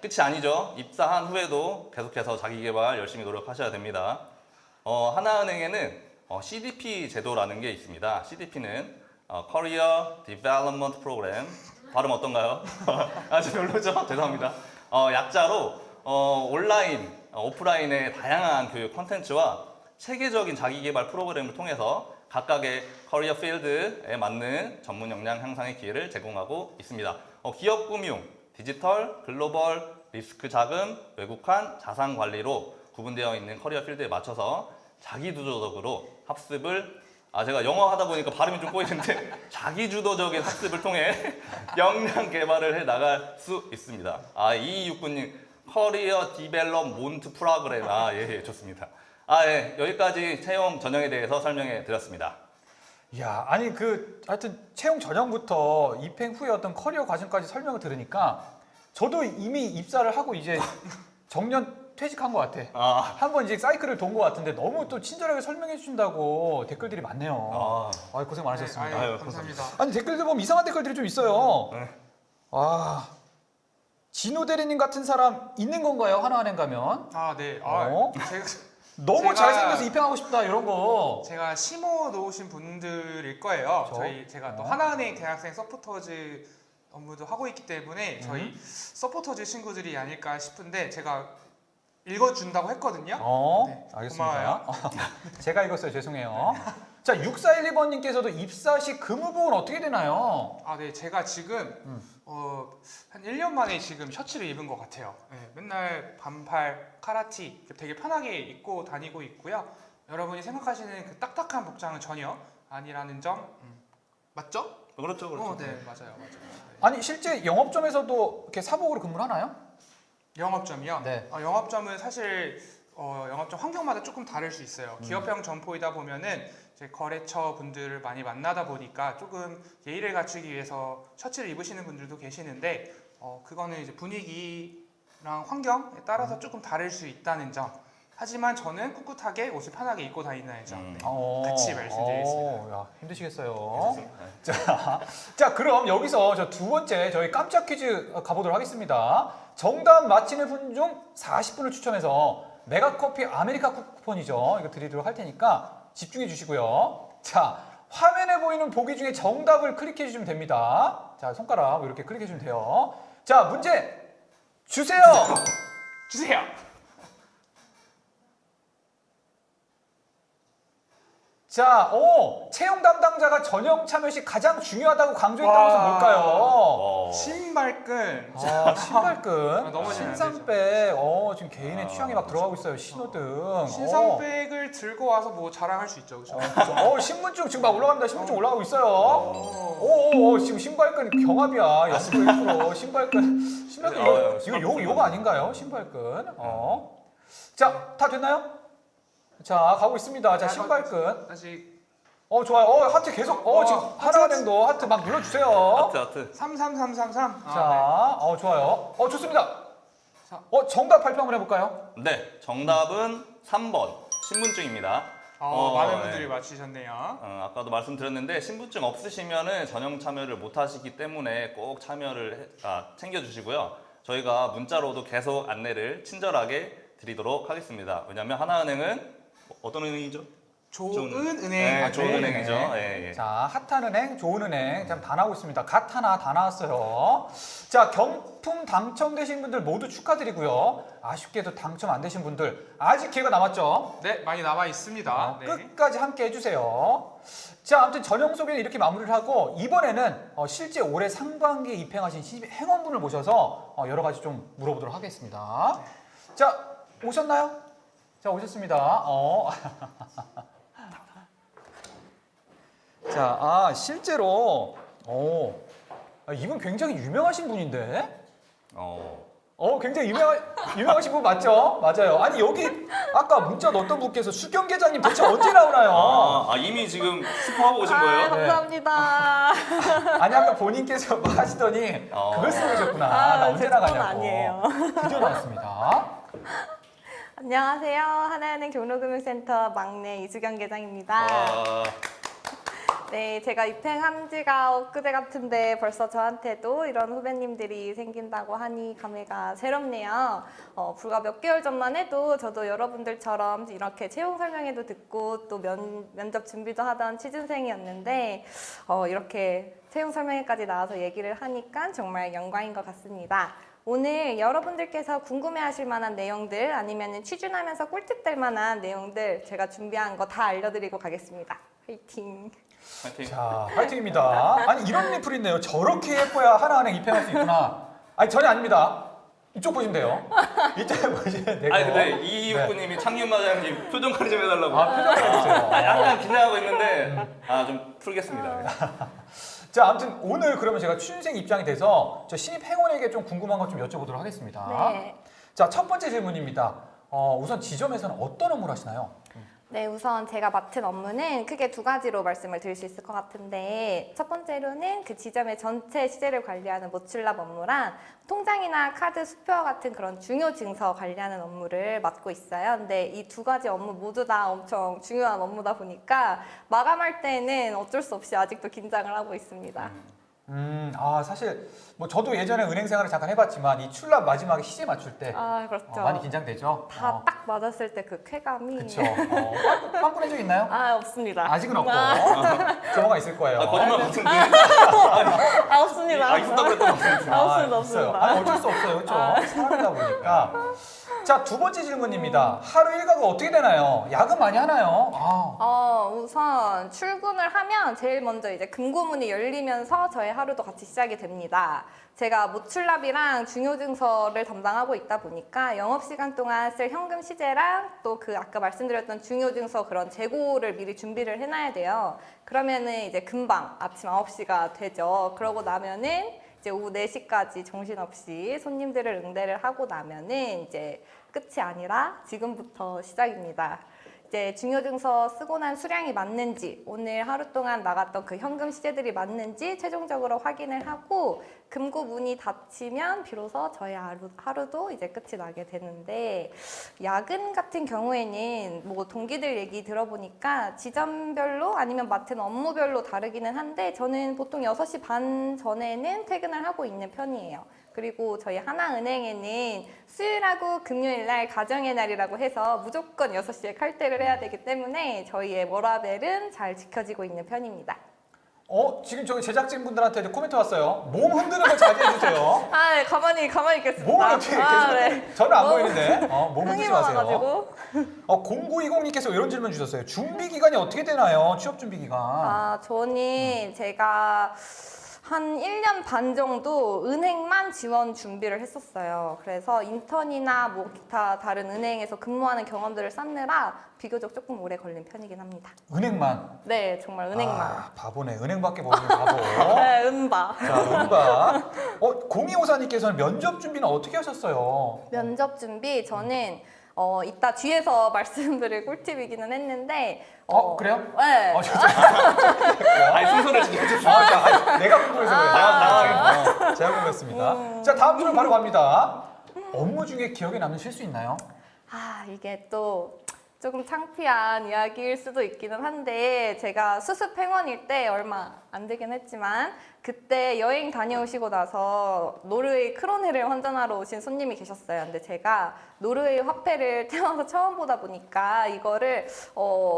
끝이 아니죠. 입사한 후에도 계속해서 자기개발 열심히 노력하셔야 됩니다. 하나은행에는 CDP 제도라는 게 있습니다. CDP는 Career Development Program. 발음 어떤가요? 아주 별로죠? 죄송합니다. 약자로 온라인, 오프라인의 다양한 교육 콘텐츠와 체계적인 자기개발 프로그램을 통해서 각각의 커리어 필드에 맞는 전문 역량 향상의 기회를 제공하고 있습니다. 기업금융, 디지털, 글로벌, 리스크 자금, 외국환, 자산 관리로 구분되어 있는 커리어 필드에 맞춰서 자기주도적으로 학습을 제가 영어 하다 보니까 발음이 좀 꼬이는데 자기주도적인 학습을 통해 역량 개발을 해 나갈 수 있습니다. 이육군님 커리어 디벨롭먼트 프로그램 예, 좋습니다. 예, 여기까지 채용 전형에 대해서 설명해 드렸습니다. 이야, 아니 하여튼 채용 전형부터 입행 후에 어떤 커리어 과정까지 설명을 들으니까 저도 이미 입사를 하고 이제 정년 퇴직한 것 같아. 한번 이제 사이클을 돈 것 같은데 너무 또 친절하게 설명해 주신다고 댓글들이 많네요. 고생 많으셨습니다. 아유, 감사합니다. 아니 댓글들 보면 이상한 댓글들이 좀 있어요. 네. 진호 대리님 같은 사람 있는 건가요? 하나은행 가면? 네. 너무 제가- 잘생겨서 입행하고 싶다 이런 거. 제가 심어 놓으신 분들일 거예요. 저? 제가 또 하나은행 대학생 서포터즈 업무도 하고 있기 때문에 저희 서포터즈 친구들이 아닐까 싶은데 제가 읽어준다고 했거든요. 네, 알겠습니다. 고마워요. 제가 읽었어요. 죄송해요. 자, 6412번님께서도 입사 시 근무복은 어떻게 되나요? 네, 제가 지금 한 1년 만에 지금 셔츠를 입은 것 같아요. 네, 맨날 반팔, 카라티 되게 편하게 입고 다니고 있고요. 여러분이 생각하시는 그 딱딱한 복장은 전혀 아니라는 점 맞죠? 그렇죠, 그렇죠. 네, 맞아요. 네. 아니, 실제 영업점에서도 이렇게 사복으로 근무를 하나요? 영업점이요? 네. 영업점은 사실 영업점 환경마다 조금 다를 수 있어요. 기업형 점포이다 보면은 이제 거래처 분들을 많이 만나다 보니까 조금 예의를 갖추기 위해서 셔츠를 입으시는 분들도 계시는데 그거는 이제 분위기랑 환경에 따라서 조금 다를 수 있다는 점. 하지만 저는 꿋꿋하게 옷을 편하게 입고 다닌다는 점. 네. 같이 말씀드리겠습니다. 야, 힘드시겠어요. 자, 그럼 여기서 저 두 번째 저희 깜짝 퀴즈 가보도록 하겠습니다. 정답 맞히는 분 중 40분을 추첨해서 메가커피 아메리카 쿠폰이죠. 이거 드리도록 할 테니까 집중해 주시고요. 자, 화면에 보이는 보기 중에 정답을 클릭해 주시면 됩니다. 자, 손가락 이렇게 클릭해 주시면 돼요. 자, 문제 주세요. 주세요. 자, 채용 담당자가 전형 참여 시 가장 중요하다고 강조했던 것은 뭘까요? 신발끈. 신발끈, 넘어지면 안 신상백, 지금 개인의 취향이 막 들어가고 있어요. 신호등. 신상백을 들고 와서 뭐 자랑할 수 있죠, 그렇죠? 신분증 지금 막 올라갑니다. 신분증 올라가고 있어요. 지금 신발끈 경합이야. 연습 1%. 신발끈 이거 요거 아닌가요? 신발끈. 자, 다 됐나요? 자, 가고 있습니다. 자, 신발끈. 다시 좋아요. 하트 계속. 지금 하나은행도 하트 막 눌러주세요. 하트. 33333. 자, 좋아요. 좋습니다. 자. 정답 발표 한번 해볼까요? 네, 정답은 3번 신분증입니다. 많은 분들이 맞히셨네요. 아까도 말씀드렸는데 신분증 없으시면은 전형 참여를 못 하시기 때문에 꼭 참여를 챙겨주시고요. 저희가 문자로도 계속 안내를 친절하게 드리도록 하겠습니다. 왜냐하면 하나은행은 어떤 은행이죠? 좋은 은행. 네, 좋은 네. 은행이죠. 예. 자, 핫한 은행, 좋은 은행. 지금 다 나오고 있습니다. 갓 하나 다 나왔어요. 자, 경품 당첨되신 분들 모두 축하드리고요. 아쉽게도 당첨 안 되신 분들 아직 기회가 남았죠? 네, 많이 남아 있습니다. 네. 끝까지 함께 해주세요. 자, 아무튼 전형 소개는 이렇게 마무리를 하고 이번에는 실제 올해 상반기에 입행하신 신입 행원분을 모셔서 여러 가지 좀 물어보도록 하겠습니다. 자, 오셨나요? 자, 오셨습니다. 자, 실제로 이분 굉장히 유명하신 분인데 굉장히 유명하신 분 맞죠? 맞아요. 아니 여기 아까 문자 넣었던 분께서 수경 계장님 대체 언제 나오나요? 이미 지금 스포하고 오신 거예요? 감사합니다. 아니 아까 본인께서 막 하시더니 그걸 쓰고 계셨구나. 나 언제 제 나가냐고. 건 아니에요. 드디어 나왔습니다. 안녕하세요. 하나은행 경로금융센터 막내 이수경 계장입니다. 와, 네, 제가 입행한 지가 엊그제 같은데 벌써 저한테도 이런 후배님들이 생긴다고 하니 감회가 새롭네요. 불과 몇 개월 전만 해도 저도 여러분들처럼 이렇게 채용 설명회도 듣고 또 면접 준비도 하던 취준생이었는데 이렇게 채용 설명회까지 나와서 얘기를 하니까 정말 영광인 것 같습니다. 오늘 여러분들께서 궁금해하실 만한 내용들 아니면 취준하면서 꿀팁될 만한 내용들 제가 준비한 거 다 알려드리고 가겠습니다. 화이팅! 파이팅. 자, 파이팅입니다. 아니 이런 리플 있네요. 저렇게 예뻐야 하나은행 입행할 수 있구나. 아니 전혀 아닙니다. 이쪽 보시면 돼요. 이쪽 보시면 되고. 아니 근데 이육구님이 창균 과장님 표정 관리 좀 해달라고. 표정 해주세요. 약간 긴장하고 있는데 좀 풀겠습니다. 자, 아무튼 오늘 그러면 제가 취준생 입장이 돼서 저 신입 행원에게 좀 궁금한 것 좀 여쭤보도록 하겠습니다. 네. 자, 첫 번째 질문입니다. 우선 지점에서는 어떤 업무를 하시나요? 네, 우선 제가 맡은 업무는 크게 두 가지로 말씀을 드릴 수 있을 것 같은데 첫 번째로는 그 지점의 전체 시제를 관리하는 모출납 업무랑 통장이나 카드 수표와 같은 그런 중요 증서 관리하는 업무를 맡고 있어요. 근데 이 두 가지 업무 모두 다 엄청 중요한 업무다 보니까 마감할 때는 어쩔 수 없이 아직도 긴장을 하고 있습니다. 사실 뭐 저도 예전에 은행 생활을 잠깐 해봤지만 이 출납 마지막에 시제 맞출 때 그렇죠. 많이 긴장되죠? 다 딱 맞았을 때 그 쾌감이 그렇죠. 빵 꾸낸 적 있나요? 없습니다. 아직은 없고 조만간 있을 거예요. 거짓말 같은데. 없습니다. 있었다고 그랬던 것 같은데. 없습니다. 있어요. 아니 어쩔 수 없어요. 그렇죠? 사람이다 보니까. 자, 두 번째 질문입니다. 하루 일과가 어떻게 되나요? 야근 많이 하나요? 우선 출근을 하면 제일 먼저 이제 금고문이 열리면서 저의 하루도 같이 시작이 됩니다. 제가 모출납이랑 중요증서를 담당하고 있다 보니까 영업시간 동안 쓸 현금 시제랑 또 그 아까 말씀드렸던 중요증서 그런 재고를 미리 준비를 해놔야 돼요. 그러면은 이제 금방 아침 9시가 되죠. 그러고 나면은 이제 오후 4시까지 정신없이 손님들을 응대를 하고 나면은 이제 끝이 아니라 지금부터 시작입니다. 이제 중요증서 쓰고 난 수량이 맞는지 오늘 하루 동안 나갔던 그 현금 시제들이 맞는지 최종적으로 확인을 하고 금고 문이 닫히면 비로소 저의 하루도 이제 끝이 나게 되는데 야근 같은 경우에는 뭐 동기들 얘기 들어보니까 지점별로 아니면 맡은 업무별로 다르기는 한데 저는 보통 6시 반 전에는 퇴근을 하고 있는 편이에요. 그리고 저희 하나은행에는 수요일하고 금요일날 가정의 날이라고 해서 무조건 6시에 칼퇴를 해야 되기 때문에 저희의 워라밸은 잘 지켜지고 있는 편입니다. 지금 저기 제작진분들한테 코멘트 왔어요. 몸 흔드는 거 자제해 주세요. 네, 가만히 있겠습니다. 몸을 어떻게 계속 저는 안 보이는데 몸 흔들지 흥이 마세요. 많아가지고. 0920님께서 이런 질문 주셨어요. 준비 기간이 어떻게 되나요? 취업 준비 기간. 저는 제가 한 1년 반 정도 은행만 지원 준비를 했었어요. 그래서 인턴이나 뭐 기타 다른 은행에서 근무하는 경험들을 쌓느라 비교적 조금 오래 걸린 편이긴 합니다. 은행만. 네, 정말 은행만. 바보네. 은행밖에 모르는 바보. 네, 은바. 자, 은바. 0254님께서는 면접 준비는 어떻게 하셨어요? 면접 준비 저는 이따 뒤에서 말씀드릴 꿀팁이기는 했는데 그래요? 네. 아니 순서를 지켜주세요. 내가 궁금해서 그래요. 제가 궁금했습니다. 자, 다음 질문 바로 갑니다. 업무 중에 기억에 남는 실수 있나요? 이게 또 조금 창피한 이야기일 수도 있기는 한데 제가 수습 행원일 때 얼마 안 되긴 했지만 그때 여행 다녀오시고 나서 노르웨이 크로네를 환전하러 오신 손님이 계셨어요. 근데 제가 노르웨이 화폐를 태어나서 처음 보다 보니까 이거를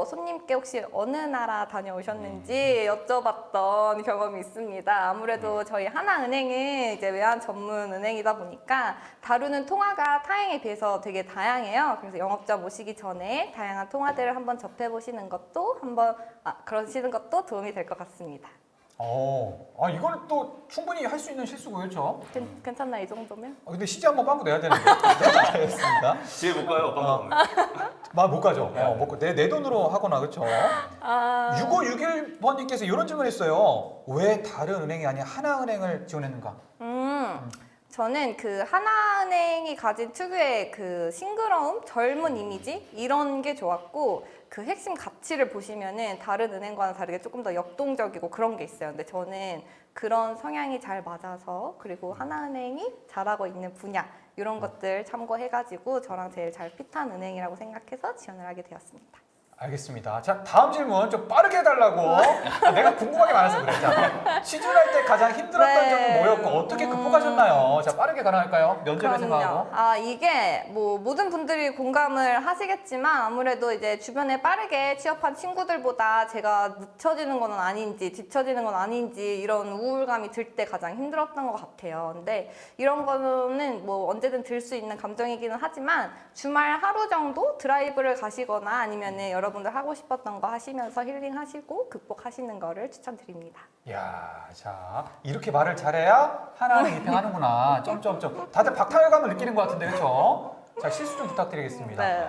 손님께 혹시 어느 나라 다녀오셨는지 여쭤봤던 경험이 있습니다. 아무래도 저희 하나은행은 이제 외환 전문 은행이다 보니까 다루는 통화가 타행에 비해서 되게 다양해요. 그래서 영업자 오시기 전에 다양한 통화들을 한번 접해보시는 것도 그러시는 것도 도움이 될 것 같습니다. 이거는 또 충분히 할 수 있는 실수고 그렇죠? 괜찮나 이 정도면? 근데 시제 한번 빵꾸 내야 되는데. 알겠습니다. 집에 못 가요. 못 가죠. 못 가. 내 돈으로 하거나 그렇죠. 6561번님께서 이런 질문을 했어요. 왜 다른 은행이 아닌 하나은행을 지원했는가? 저는 그 하나은행이 가진 특유의 그 싱그러움, 젊은 이미지 이런 게 좋았고 그 핵심 가치를 보시면은 다른 은행과는 다르게 조금 더 역동적이고 그런 게 있어요. 근데 저는 그런 성향이 잘 맞아서 그리고 하나은행이 잘하고 있는 분야 이런 것들 참고해가지고 저랑 제일 잘 핏한 은행이라고 생각해서 지원을 하게 되었습니다. 알겠습니다. 자, 다음 질문 좀 빠르게 해달라고. 내가 궁금한 게 많아서 그래. 자, 취준할 때 가장 힘들었던 네. 점은 뭐였고 어떻게 극복하셨나요? 자, 빠르게 가능할까요? 면접을 생각하고. 이게 뭐 모든 분들이 공감을 하시겠지만 아무래도 이제 주변에 빠르게 취업한 친구들보다 제가 늦춰지는 건 아닌지 뒤처지는 건 아닌지 이런 우울감이 들 때 가장 힘들었던 것 같아요. 근데 이런 거는 뭐 언제든 들 수 있는 감정이기는 하지만 주말 하루 정도 드라이브를 가시거나 아니면은 여러분들 하고 싶었던 거 하시면서 힐링하시고 극복하시는 거를 추천드립니다. 야, 자, 이렇게 말을 잘해야 하나은행 입행하는구나. 점점점. 다들 박탈감을 느끼는 것 같은데, 그렇죠? 자, 실수 좀 부탁드리겠습니다. 네,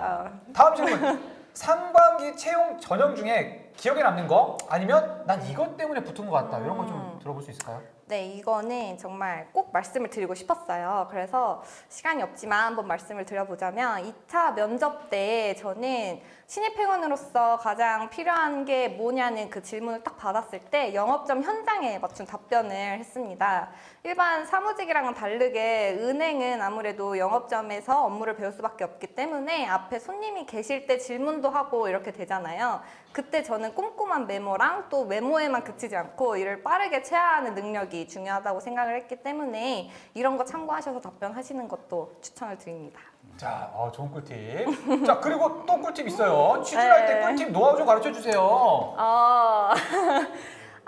다음 질문. 상반기 채용 전형 중에 기억에 남는 거 아니면 난 이것 때문에 붙은 것 같다. 이런 거 좀 들어볼 수 있을까요? 네, 이거는 정말 꼭 말씀을 드리고 싶었어요. 그래서 시간이 없지만 한번 말씀을 드려보자면 2차 면접 때 저는 신입회원으로서 가장 필요한 게 뭐냐는 그 질문을 딱 받았을 때 영업점 현장에 맞춘 답변을 했습니다. 일반 사무직이랑은 다르게 은행은 아무래도 영업점에서 업무를 배울 수밖에 없기 때문에 앞에 손님이 계실 때 질문도 하고 이렇게 되잖아요. 그때 저는 꼼꼼한 메모랑 또 메모에만 그치지 않고 이를 빠르게 체화하는 능력이 중요하다고 생각을 했기 때문에 이런 거 참고하셔서 답변하시는 것도 추천을 드립니다. 자, 좋은 꿀팁. 자, 그리고 또 꿀팁 있어요. 취준할 때 네. 꿀팁 노하우 좀 가르쳐 주세요.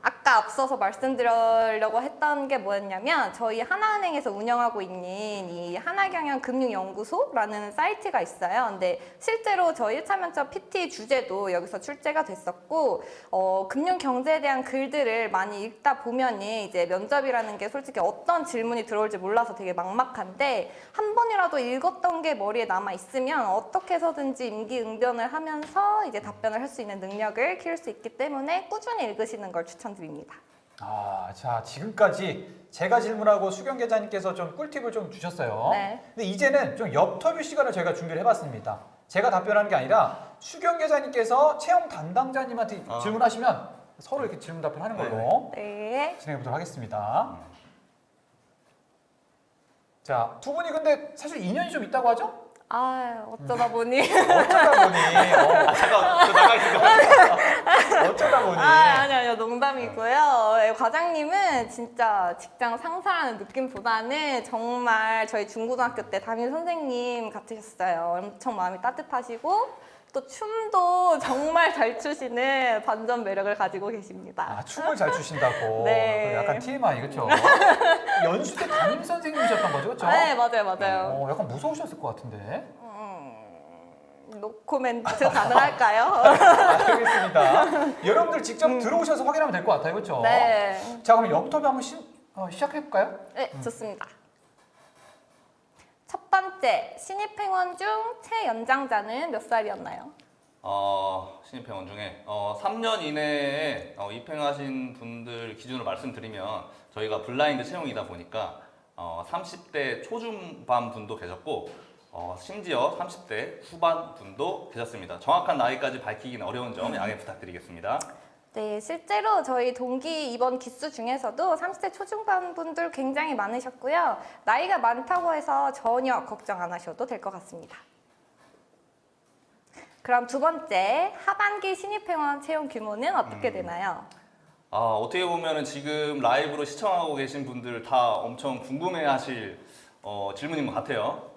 아까 앞서서 말씀드리려고 했던 게 뭐였냐면 저희 하나은행에서 운영하고 있는 이 하나경영금융연구소라는 사이트가 있어요. 근데 실제로 저희 1차 면접 PT 주제도 여기서 출제가 됐었고 금융 경제에 대한 글들을 많이 읽다 보면은 이제 면접이라는 게 솔직히 어떤 질문이 들어올지 몰라서 되게 막막한데 한 번이라도 읽었던 게 머리에 남아 있으면 어떻게 해서든지 임기응변을 하면서 이제 답변을 할 수 있는 능력을 키울 수 있기 때문에 꾸준히 읽으시는 걸 추천드립니다. 자, 지금까지 제가 질문하고 수경 계장님께서 좀 꿀팁을 좀 주셨어요. 네. 근데 이제는 좀 옆터뷰 시간을 저희가 준비를 해봤습니다. 제가 답변하는 게 아니라 수경 계장님께서 채용 담당자님한테 질문하시면 서로 이렇게 질문 답변하는 걸로 네. 진행해 보도록 하겠습니다. 자, 두 분이 근데 사실 인연이 좀 있다고 하죠? 어쩌다 보니. 어쩌다 보니. 잠깐, 저 나가 있을까? 어쩌다 보니. 아니요, 농담이고요. 네, 과장님은 진짜 직장 상사라는 느낌보다는 정말 저희 중고등학교 때 담임 선생님 같으셨어요. 엄청 마음이 따뜻하시고 또 춤도 정말 잘 추시는 반전 매력을 가지고 계십니다. 춤을 잘 추신다고. 네. 약간 TMI, 그렇죠? 연수 때 담임 선생님이셨던 거죠, 그렇죠? 네, 맞아요. 약간 무서우셨을 것 같은데. 노코멘트 가능할까요? 알겠습니다. 여러분들 직접 들어오셔서 확인하면 될 것 같아요, 그렇죠? 네. 자, 그럼 옆터뷰 한번 시작해볼까요? 네, 좋습니다. 첫 번째, 신입행원 중 최연장자는 몇 살이었나요? 신입회원 중에 3년 이내에 입행하신 분들 기준으로 말씀드리면 저희가 블라인드 채용이다 보니까 30대 초중반 분도 계셨고 심지어 30대 후반 분도 계셨습니다. 정확한 나이까지 밝히기는 어려운 점 양해 부탁드리겠습니다. 네, 실제로 저희 동기 이번 기수 중에서도 30대 초중반 분들 굉장히 많으셨고요. 나이가 많다고 해서 전혀 걱정 안 하셔도 될 것 같습니다. 그럼 두 번째, 하반기 신입회원 채용 규모는 어떻게 되나요? 어떻게 보면은 지금 라이브로 시청하고 계신 분들 다 엄청 궁금해하실 질문인 것 같아요.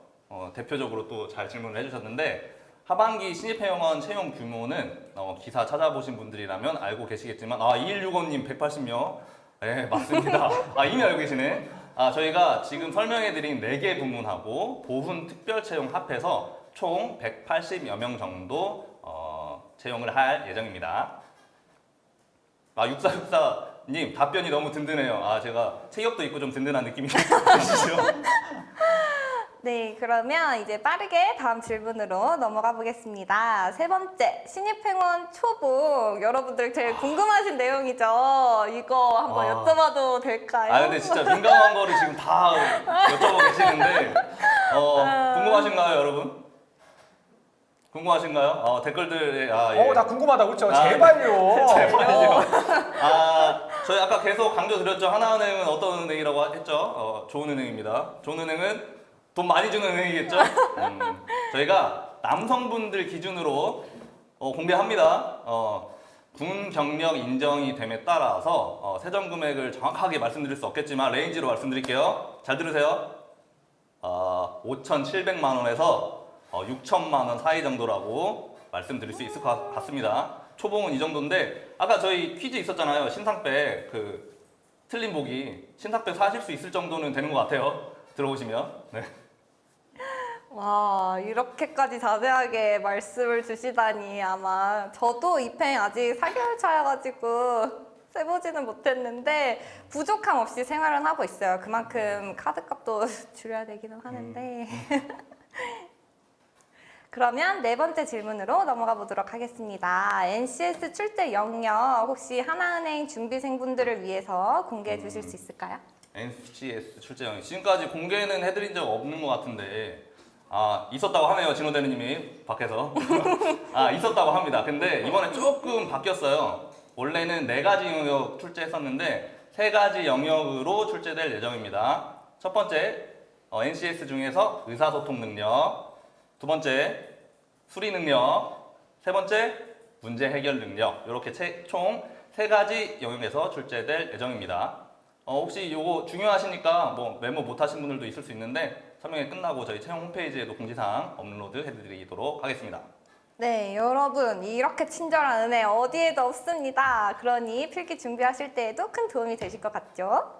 대표적으로 또 잘 질문을 해주셨는데 하반기 신입회원 채용 규모는 기사 찾아보신 분들이라면 알고 계시겠지만 2165님 180명 네 맞습니다. 이미 알고 계시네. 저희가 지금 설명해드린 4개 부문하고 보훈 특별 채용 합해서 총 180여 명 정도 채용을 할 예정입니다. 6464님 답변이 너무 든든해요. 제가 체격도 있고 좀 든든한 느낌이 드시죠? 네, 그러면 이제 빠르게 다음 질문으로 넘어가 보겠습니다. 세 번째, 신입행원 초봉. 여러분들 제일 궁금하신 내용이죠. 이거 한번 아. 여쭤봐도 될까요? 아 근데 진짜 민감한 거를 지금 다 여쭤보고 계시는데 궁금하신가요, 여러분? 궁금하신가요? 댓글들에 예. 나 궁금하다 그렇죠? 아, 제발요. 제발요. 저희 아까 계속 강조드렸죠. 하나은행은 어떤 은행이라고 했죠? 좋은 은행입니다. 좋은 은행은 돈 많이 주는 은행이겠죠? 저희가 남성분들 기준으로 공개합니다. 군 경력 인정이 됨에 따라서 세전 금액을 정확하게 말씀드릴 수 없겠지만 레인지로 말씀드릴게요. 잘 들으세요. 5,700만 원에서 6천만 원 사이 정도라고 말씀드릴 수 있을 것 같습니다. 초봉은 이 정도인데 아까 저희 퀴즈 있었잖아요. 신상백 틀린 보기 신상백 사실 수 있을 정도는 되는 것 같아요. 들어보시면. 네. 와, 이렇게까지 자세하게 말씀을 주시다니 아마 저도 입행 아직 4개월 차여가지고 세보지는 못했는데 부족함 없이 생활은 하고 있어요. 그만큼 카드값도 줄여야 되기는 하는데 그러면 네 번째 질문으로 넘어가 보도록 하겠습니다. NCS 출제 영역 혹시 하나은행 준비생분들을 위해서 공개해 주실 수 있을까요? NCS 출제형 지금까지 공개는 해드린 적 없는 것 같은데 있었다고 하네요. 진호 대리님이 밖에서 있었다고 합니다. 근데 이번에 조금 바뀌었어요. 원래는 4가지 영역 출제했었는데 3가지 영역으로 출제될 예정입니다. 첫 번째 NCS 중에서 의사소통 능력, 두 번째 수리 능력, 세 번째 문제 해결 능력 이렇게 총 3가지 영역에서 출제될 예정입니다. 혹시 이거 중요하시니까 메모 못하신 분들도 있을 수 있는데 설명이 끝나고 저희 채용 홈페이지에도 공지사항 업로드 해드리도록 하겠습니다. 네, 여러분 이렇게 친절한 은혜 어디에도 없습니다. 그러니 필기 준비하실 때에도 큰 도움이 되실 것 같죠?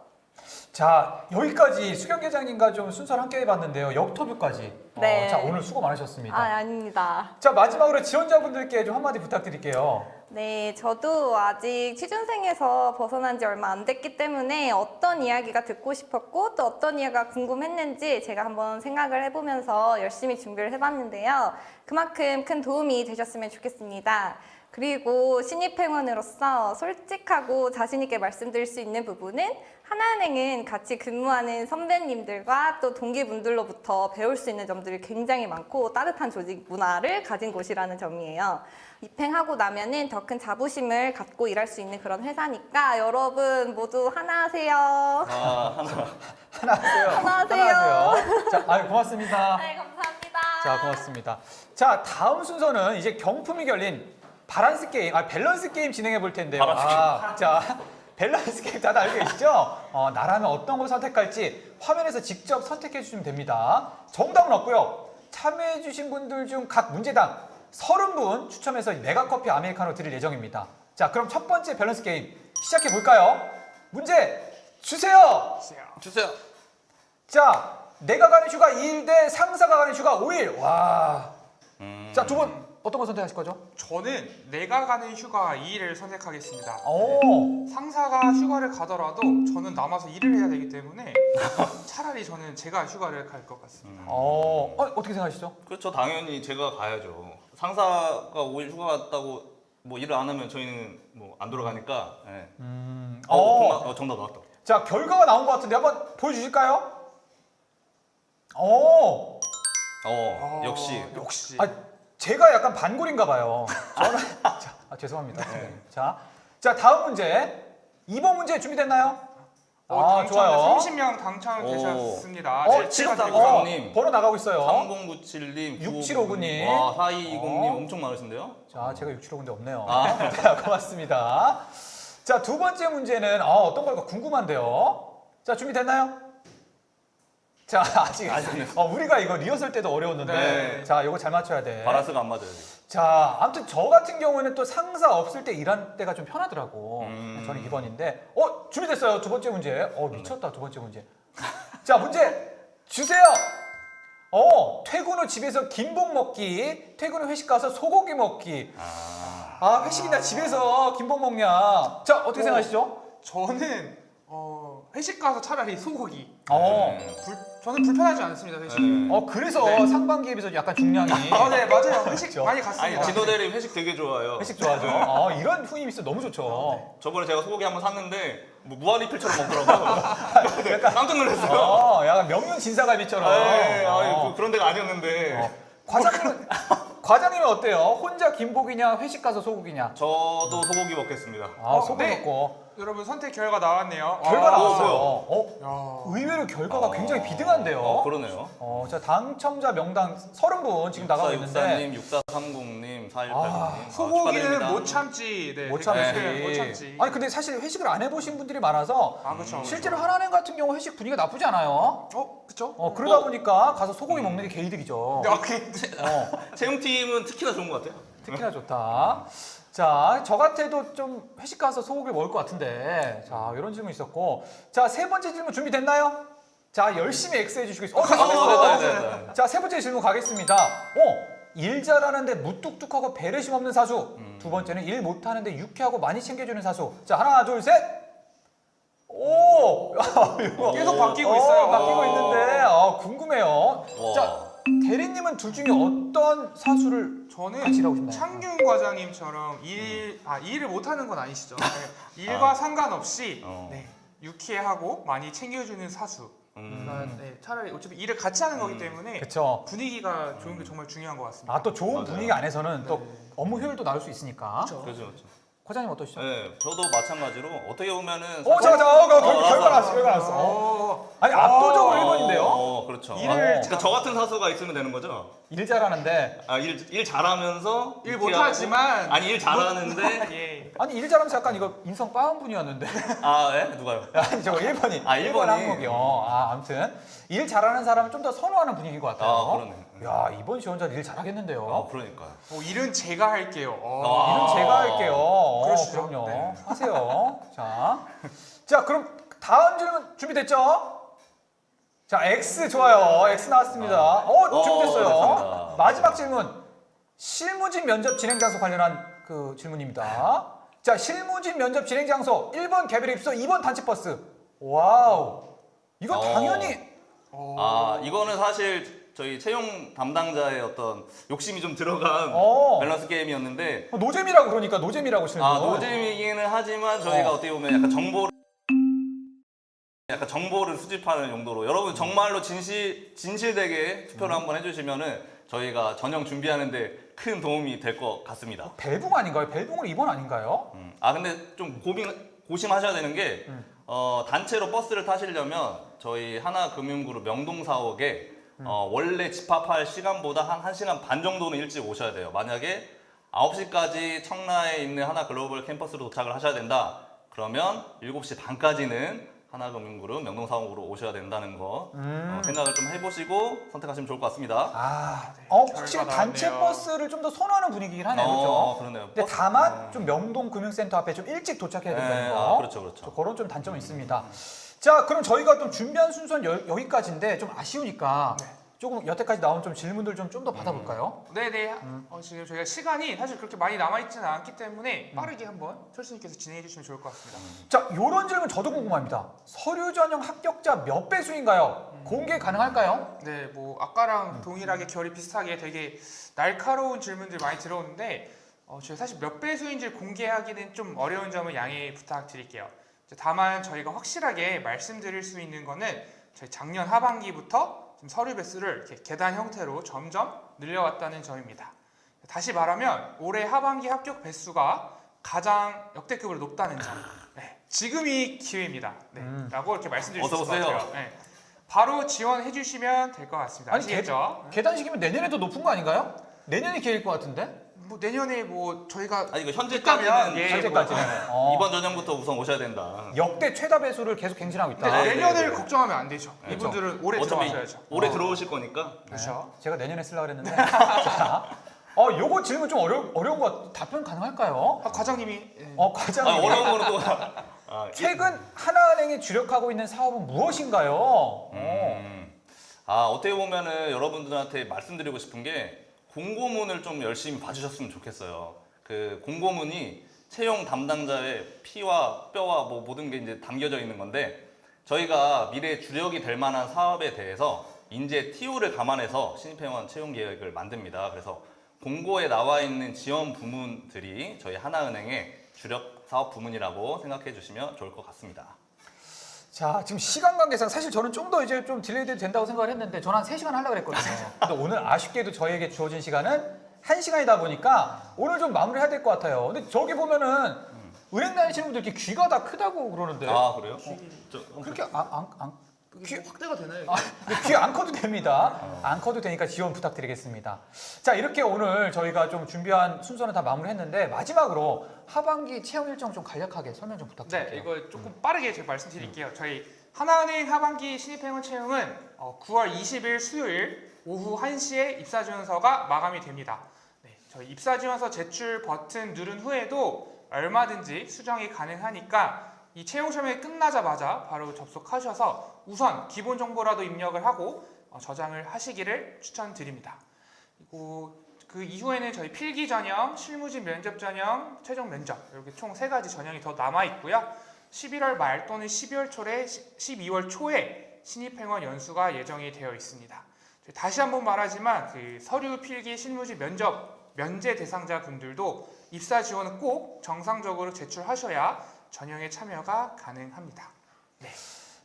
자, 여기까지 수경 계장님과 좀 순서를 함께 해봤는데요. 역터뷰까지. 네. 자, 오늘 수고 많으셨습니다. 아닙니다. 자, 마지막으로 지원자분들께 좀 한마디 부탁드릴게요. 네, 저도 아직 취준생에서 벗어난 지 얼마 안 됐기 때문에 어떤 이야기가 듣고 싶었고 또 어떤 이야기가 궁금했는지 제가 한번 생각을 해보면서 열심히 준비를 해봤는데요. 그만큼 큰 도움이 되셨으면 좋겠습니다. 그리고 신입행원으로서 솔직하고 자신있게 말씀드릴 수 있는 부분은 하나은행은 같이 근무하는 선배님들과 또 동기분들로부터 배울 수 있는 점들이 굉장히 많고 따뜻한 조직 문화를 가진 곳이라는 점이에요. 입행하고 나면은 더 큰 자부심을 갖고 일할 수 있는 그런 회사니까 여러분 모두 하나 하세요. 하나 하세요. 하나 하세요. 하나 하세요. 자, 고맙습니다. 네, 감사합니다. 자, 고맙습니다. 자, 다음 순서는 이제 경품이 결린 밸런스 게임 진행해 볼 텐데요. 자, 밸런스 게임 다들 알고 계시죠? 나라면 어떤 걸 선택할지 화면에서 직접 선택해 주시면 됩니다. 정답은 없고요. 참여해 주신 분들 중 각 문제당 30분 추첨해서 메가커피 아메리카노 드릴 예정입니다. 자, 그럼 첫 번째 밸런스 게임 시작해 볼까요? 문제 주세요. 주세요. 자, 내가 가는 휴가 2일 대 상사가 가는 휴가 5일. 와. 자, 두 분 어떤 거 선택하실 거죠? 저는 내가 가는 휴가 2일을 선택하겠습니다. 오. 상사가 휴가를 가더라도 저는 남아서 일을 해야 되기 때문에 차라리 저는 제가 휴가를 갈 것 같습니다. 어떻게 생각하시죠? 그렇죠. 당연히 제가 가야죠. 상사가 5일 휴가 갔다고 일을 안 하면 저희는 안 돌아가니까. 네. 정답 나왔다. 자, 결과가 나온 것 같은데 한번 보여주실까요? 역시. 제가 약간 반골인가 봐요. 저는 죄송합니다. 자, 다음 문제. 2번 문제 준비됐나요? 좋아요. 30명 당첨되셨습니다. 님 번호 나가고 있어요. 3097님, 6759님. 와, 4220님 엄청 많으신데요? 자, 제가 6759인데 없네요. 자, 고맙습니다. 자, 두 번째 문제는 어떤 걸까 궁금한데요. 자, 준비됐나요? 자, 아직 우리가 이거 리허설 때도 어려웠는데 네. 자, 이거 잘 맞춰야 돼. 바라스가 안 맞아요. 자, 아무튼 저 같은 경우에는 또 상사 없을 때 일하는 때가 좀 편하더라고. 저는 2번인데 준비됐어요. 두 번째 문제. 미쳤다. 두 번째 문제. 자, 문제 주세요. 퇴근 후 집에서 김복 먹기, 퇴근 후 회식 가서 소고기 먹기. 회식이나 집에서 김복 먹냐. 자, 어떻게 생각하시죠? 저는 회식 가서 차라리 소고기. 어. 저는 불편하지 않습니다 회식은. 그래서 네. 상반기에 비해서 약간 중량이 네 맞아요. 회식 그렇죠. 많이 아니 갔습니다. 진호 대리 회식 되게 좋아요. 회식 좋아하죠. 이런 후임 있어 너무 좋죠. 저번에 제가 소고기 한번 샀는데 뭐 무한리필처럼 먹더라고요. 깜짝 놀랐어요. 약간 명륜 진사갈비처럼. 그런 데가 아니었는데. 과장님은 어때요? 혼자 김복이냐 회식 가서 소고기냐? 저도 소고기 먹겠습니다. 소고기 네. 먹고 여러분 선택 결과 나왔네요. 결과 아, 나왔어요. 야. 의외로 결과가 굉장히 비등한데요. 그러네요. 자 당첨자 명단 30분 지금 나가고 있는데 6464님, 6430님, 4189님. 소고기는 못 참지. 네, 못 참지. 네, 못 참지. 아니 근데 사실 회식을 안 해보신 분들이 많아서 그렇죠. 실제로 하나은행 같은 경우 회식 분위기가 나쁘지 않아요. 그쵸? 그러다 보니까 가서 소고기 먹는 게 개이득이죠. 오케이. 채용팀은 특히나 좋은 것 같아요. 특히나 좋다. 자, 저 같아도 좀 회식 가서 소고기 먹을 것 같은데. 자, 이런 질문 있었고. 자, 세 번째 질문 준비됐나요? 자, 열심히 X 해주시고 네. 자, 세 번째 질문 가겠습니다. 일 잘하는데 무뚝뚝하고 배려심 없는 사수. 두 번째는 일 못하는데 유쾌하고 많이 챙겨주는 사수. 자, 하나, 둘, 셋. 오! 이거 계속 바뀌고 있어요. 바뀌고 있는데 궁금해요. 자, 대리님은 둘 중에 어떤 사수를 저는 같이 일하고 싶나요? 창균 과장님처럼 일을 못하는 건 아니시죠. 네, 일과 상관없이 네, 유쾌하고 많이 챙겨주는 사수. 그러니까, 네, 차라리 어차피 일을 같이 하는 거기 때문에 그렇죠. 분위기가 좋은 게 정말 중요한 것 같습니다. 또 좋은 맞아요. 분위기 안에서는 또 업무 효율도 나올 수 있으니까. 그렇죠. 과장님 어떠시죠? 네, 저도 마찬가지로 어떻게 보면은 잠깐, 결과 나왔어. 아니 압도적으로 1번인데요. 그렇죠. 일을 그러니까 저 같은 사수가 있으면 되는 거죠. 일 잘하는데 일 잘하면서 일 유쾌하고, 못하지만 아니 일 잘하는데 예. 아니 일 잘하면서 약간 이거 인성 빠은 분이었는데. 네? 누가요? 아니 저거 1번이. 1번이. 항목이요. 아무튼 일 잘하는 사람을 좀 더 선호하는 분위기인 것 같아요. 그러네. 야 이번 지원자 일 잘하겠는데요. 그러니까요. 일은 제가 할게요. 일은 제가 할게요. 그러시죠. 그럼요. 네. 하세요. 자 그럼 다음 질문 준비됐죠? 자 X 좋아요. X 나왔습니다. 준비됐어요. 됐습니다. 마지막 질문. 실무진 면접 진행 장소 관련한 그 질문입니다. 자 실무진 면접 진행 장소 1번 개별 입소, 2번 단체 버스. 와우. 이건 당연히 이거는 사실 저희 채용 담당자의 어떤 욕심이 좀 들어간 밸런스 게임이었는데 노잼이라고 그러니까 노잼이라고 실무. 노잼이기는 하지만 저희가 어떻게 보면 약간 정보를 수집하는 용도로 여러분 정말로 진실되게 투표를 한번 해주시면은 저희가 전형 준비하는데 큰 도움이 될 것 같습니다. 벨붕 아닌가요? 벨붕으로 2번 아닌가요? 근데 좀 고심하셔야 되는 게 단체로 버스를 타시려면 저희 하나금융그룹 명동사옥에 원래 집합할 시간보다 한 1시간 반 정도는 일찍 오셔야 돼요. 만약에 9시까지 청라에 있는 하나글로벌 캠퍼스로 도착을 하셔야 된다. 그러면 7시 반까지는 하나금융그룹 명동사옥으로 오셔야 된다는 거 생각을 좀 해보시고 선택하시면 좋을 것 같습니다. 확실히 결과 단체 나왔네요. 버스를 좀 더 선호하는 분위기긴 하네요. 그렇죠? 그러네요. 근데 다만 좀 명동금융센터 앞에 좀 일찍 도착해야 된다는 거. 그렇죠. 그런 좀 단점은 있습니다. 자, 그럼 저희가 좀 준비한 순서는 여기까지인데 좀 아쉬우니까 조금 여태까지 나온 좀 질문들 좀 더 받아볼까요? 네네. 지금 저희가 시간이 사실 그렇게 많이 남아있지는 않기 때문에 빠르게 한번 철수님께서 진행해 주시면 좋을 것 같습니다. 자, 요런 질문 저도 궁금합니다. 서류 전형 합격자 몇 배수인가요? 공개 가능할까요? 네, 뭐 아까랑 동일하게 결이 비슷하게 되게 날카로운 질문들 많이 들어오는데 저희 사실 몇 배수인지 공개하기는 좀 어려운 점을 양해 부탁드릴게요. 다만 저희가 확실하게 말씀드릴 수 있는 거는 저희 작년 하반기부터 지금 서류 배수를 이렇게 계단 형태로 점점 늘려왔다는 점입니다. 다시 말하면 올해 하반기 합격 배수가 가장 역대급으로 높다는 점. 네, 지금이 기회입니다. 네, 라고 이렇게 말씀드릴 수 있을 것 어서 같아요. 네, 바로 지원해 주시면 될 것 같습니다. 아시겠죠? 계단식이면 내년에 더 높은 거 아닌가요? 내년이 기회일 것 같은데? 뭐 내년에 뭐 저희가 이거 있다면, 현재까지는 예, 현재까지는. 이번 전형부터 우선 오셔야 된다. 역대 최다 배수를 계속 갱신하고 있다. 근데 네, 내년을 네. 걱정하면 안 되죠. 네, 이분들은 올해 어차피 들어가셔야죠. 올해 들어오실 거니까. 그렇죠. 제가 내년에 쓰려고 그랬는데. 자, 요거 질문 좀 어려운 거 답변 가능할까요? 과장님이 예. 과장님. 어려운 거는 또 최근 하나은행이 주력하고 있는 사업은 무엇인가요? 어떻게 보면은 여러분들한테 말씀드리고 싶은 게 공고문을 좀 열심히 봐주셨으면 좋겠어요. 그 공고문이 채용 담당자의 피와 뼈와 뭐 모든 게 이제 담겨져 있는 건데 저희가 미래 주력이 될 만한 사업에 대해서 인재 TO를 감안해서 신입회원 채용 계획을 만듭니다. 그래서 공고에 나와 있는 지원 부문들이 저희 하나은행의 주력 사업 부문이라고 생각해 주시면 좋을 것 같습니다. 자, 지금 시간 관계상 사실 저는 좀 더 이제 좀 딜레이 돼도 된다고 생각을 했는데 저는 한 3시간 하려고 그랬거든요. 근데 오늘 아쉽게도 저에게 주어진 시간은 1시간이다 보니까 오늘 좀 마무리해야 될 것 같아요. 근데 저기 보면은 은행 다니시는 분들 이렇게 귀가 다 크다고 그러는데 아, 그래요? 그렇게 귀 확대가 되나요? 귀 안 커도 됩니다. 안 커도 되니까 지원 부탁드리겠습니다. 자, 이렇게 오늘 저희가 좀 준비한 순서는 다 마무리했는데 마지막으로 하반기 채용 일정 좀 간략하게 설명 좀 부탁드릴게요. 네, 이거 조금 빠르게 제가 말씀드릴게요. 저희 하나은행 하반기 신입회원 채용은 9월 20일 수요일 오후 1시에 입사지원서가 마감이 됩니다. 네, 저희 입사지원서 제출 버튼 누른 후에도 얼마든지 수정이 가능하니까 이 채용 설명이 끝나자마자 바로 접속하셔서 우선 기본 정보라도 입력을 하고 저장을 하시기를 추천드립니다. 그리고 그 이후에는 저희 필기 전형, 실무진 면접 전형, 최종 면접 이렇게 총 3가지 전형이 더 남아 있고요. 11월 말 또는 12월 초에 신입회원 연수가 예정이 되어 있습니다. 다시 한번 말하지만 그 서류, 필기, 실무진 면접 면제 대상자 분들도 입사 지원은 꼭 정상적으로 제출하셔야 전형에 참여가 가능합니다. 네.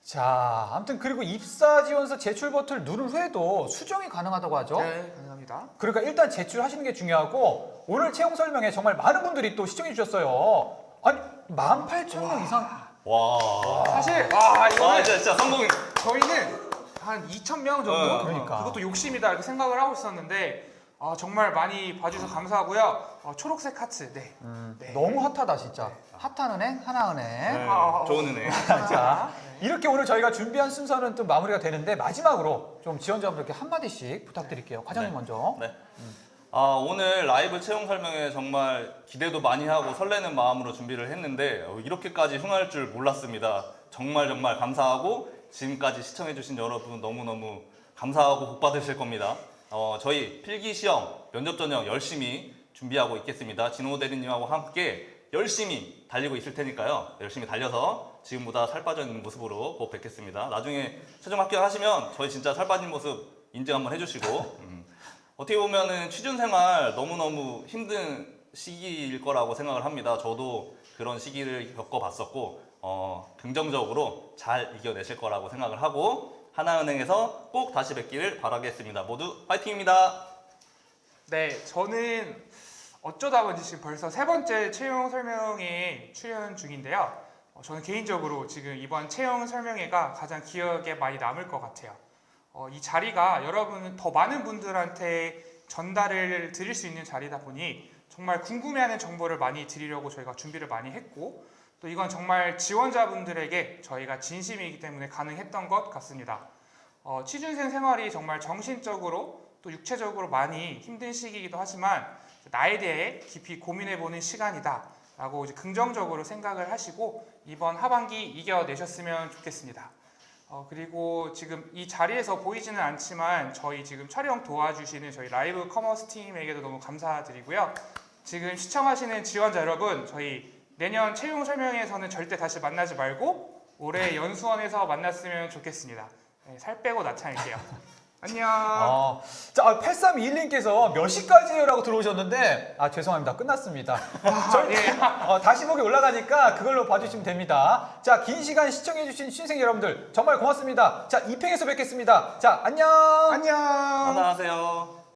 자, 아무튼 그리고 입사 지원서 제출 버튼을 누른 후에도 수정이 가능하다고 하죠. 네, 가능합니다. 그러니까 일단 제출하시는 게 중요하고 오늘 채용 설명에 정말 많은 분들이 또 시청해 주셨어요. 아니 18,000명 이상. 와. 사실 와, 이거는 진짜 성공. 저희는 한 2,000명 정도 그러니까. 그것도 욕심이다 이렇게 생각을 하고 있었는데 정말 많이 봐주셔서 감사하고요. 초록색 하트. 네. 네. 너무 핫하다 진짜. 핫한 은행, 하나은행. 네, 아, 좋은 은행. 자, 이렇게 오늘 저희가 준비한 순서는 또 마무리가 되는데 마지막으로 좀 지원자분들께 한마디씩 부탁드릴게요. 과장님 네. 먼저. 네. 오늘 라이브 채용 설명회 정말 기대도 많이 하고 설레는 마음으로 준비를 했는데 이렇게까지 흥할 줄 몰랐습니다. 정말 감사하고 지금까지 시청해주신 여러분 너무너무 감사하고 복 받으실 겁니다. 저희 필기시험, 면접 전형 열심히 준비하고 있겠습니다. 진호 대리님하고 함께 열심히 달리고 있을 테니까요. 열심히 달려서 지금보다 살 빠져 있는 모습으로 꼭 뵙겠습니다. 나중에 최종 합격하시면 저희 진짜 살 빠진 모습 인증 한번 해주시고 어떻게 보면은 취준생활 너무너무 힘든 시기일 거라고 생각을 합니다. 저도 그런 시기를 겪어봤었고 긍정적으로 잘 이겨내실 거라고 생각을 하고 하나은행에서 꼭 다시 뵙기를 바라겠습니다. 모두 파이팅입니다. 네, 저는 어쩌다 보니 지금 벌써 3번째 채용 설명회에 출연 중인데요. 저는 개인적으로 지금 이번 채용 설명회가 가장 기억에 많이 남을 것 같아요. 이 자리가 여러분 더 많은 분들한테 전달을 드릴 수 있는 자리다 보니 정말 궁금해하는 정보를 많이 드리려고 저희가 준비를 많이 했고 또 이건 정말 지원자분들에게 저희가 진심이기 때문에 가능했던 것 같습니다. 취준생 생활이 정말 정신적으로 또 육체적으로 많이 힘든 시기이기도 하지만 나에 대해 깊이 고민해보는 시간이다 라고 이제 긍정적으로 생각을 하시고 이번 하반기 이겨내셨으면 좋겠습니다. 그리고 지금 이 자리에서 보이지는 않지만 저희 지금 촬영 도와주시는 저희 라이브 커머스 팀에게도 너무 감사드리고요. 지금 시청하시는 지원자 여러분, 저희 내년 채용 설명회에서는 절대 다시 만나지 말고 올해 연수원에서 만났으면 좋겠습니다. 네, 살 빼고 나타낼게요. 안녕. 자, 8321님께서 몇 시까지예요? 라고 들어오셨는데 죄송합니다. 끝났습니다. 저희 다시 보기 올라가니까 그걸로 봐주시면 됩니다. 자, 긴 시간 시청해주신 신생 여러분들 정말 고맙습니다. 자, 2팽에서 뵙겠습니다. 자, 안녕. 안녕. 안녕하세요.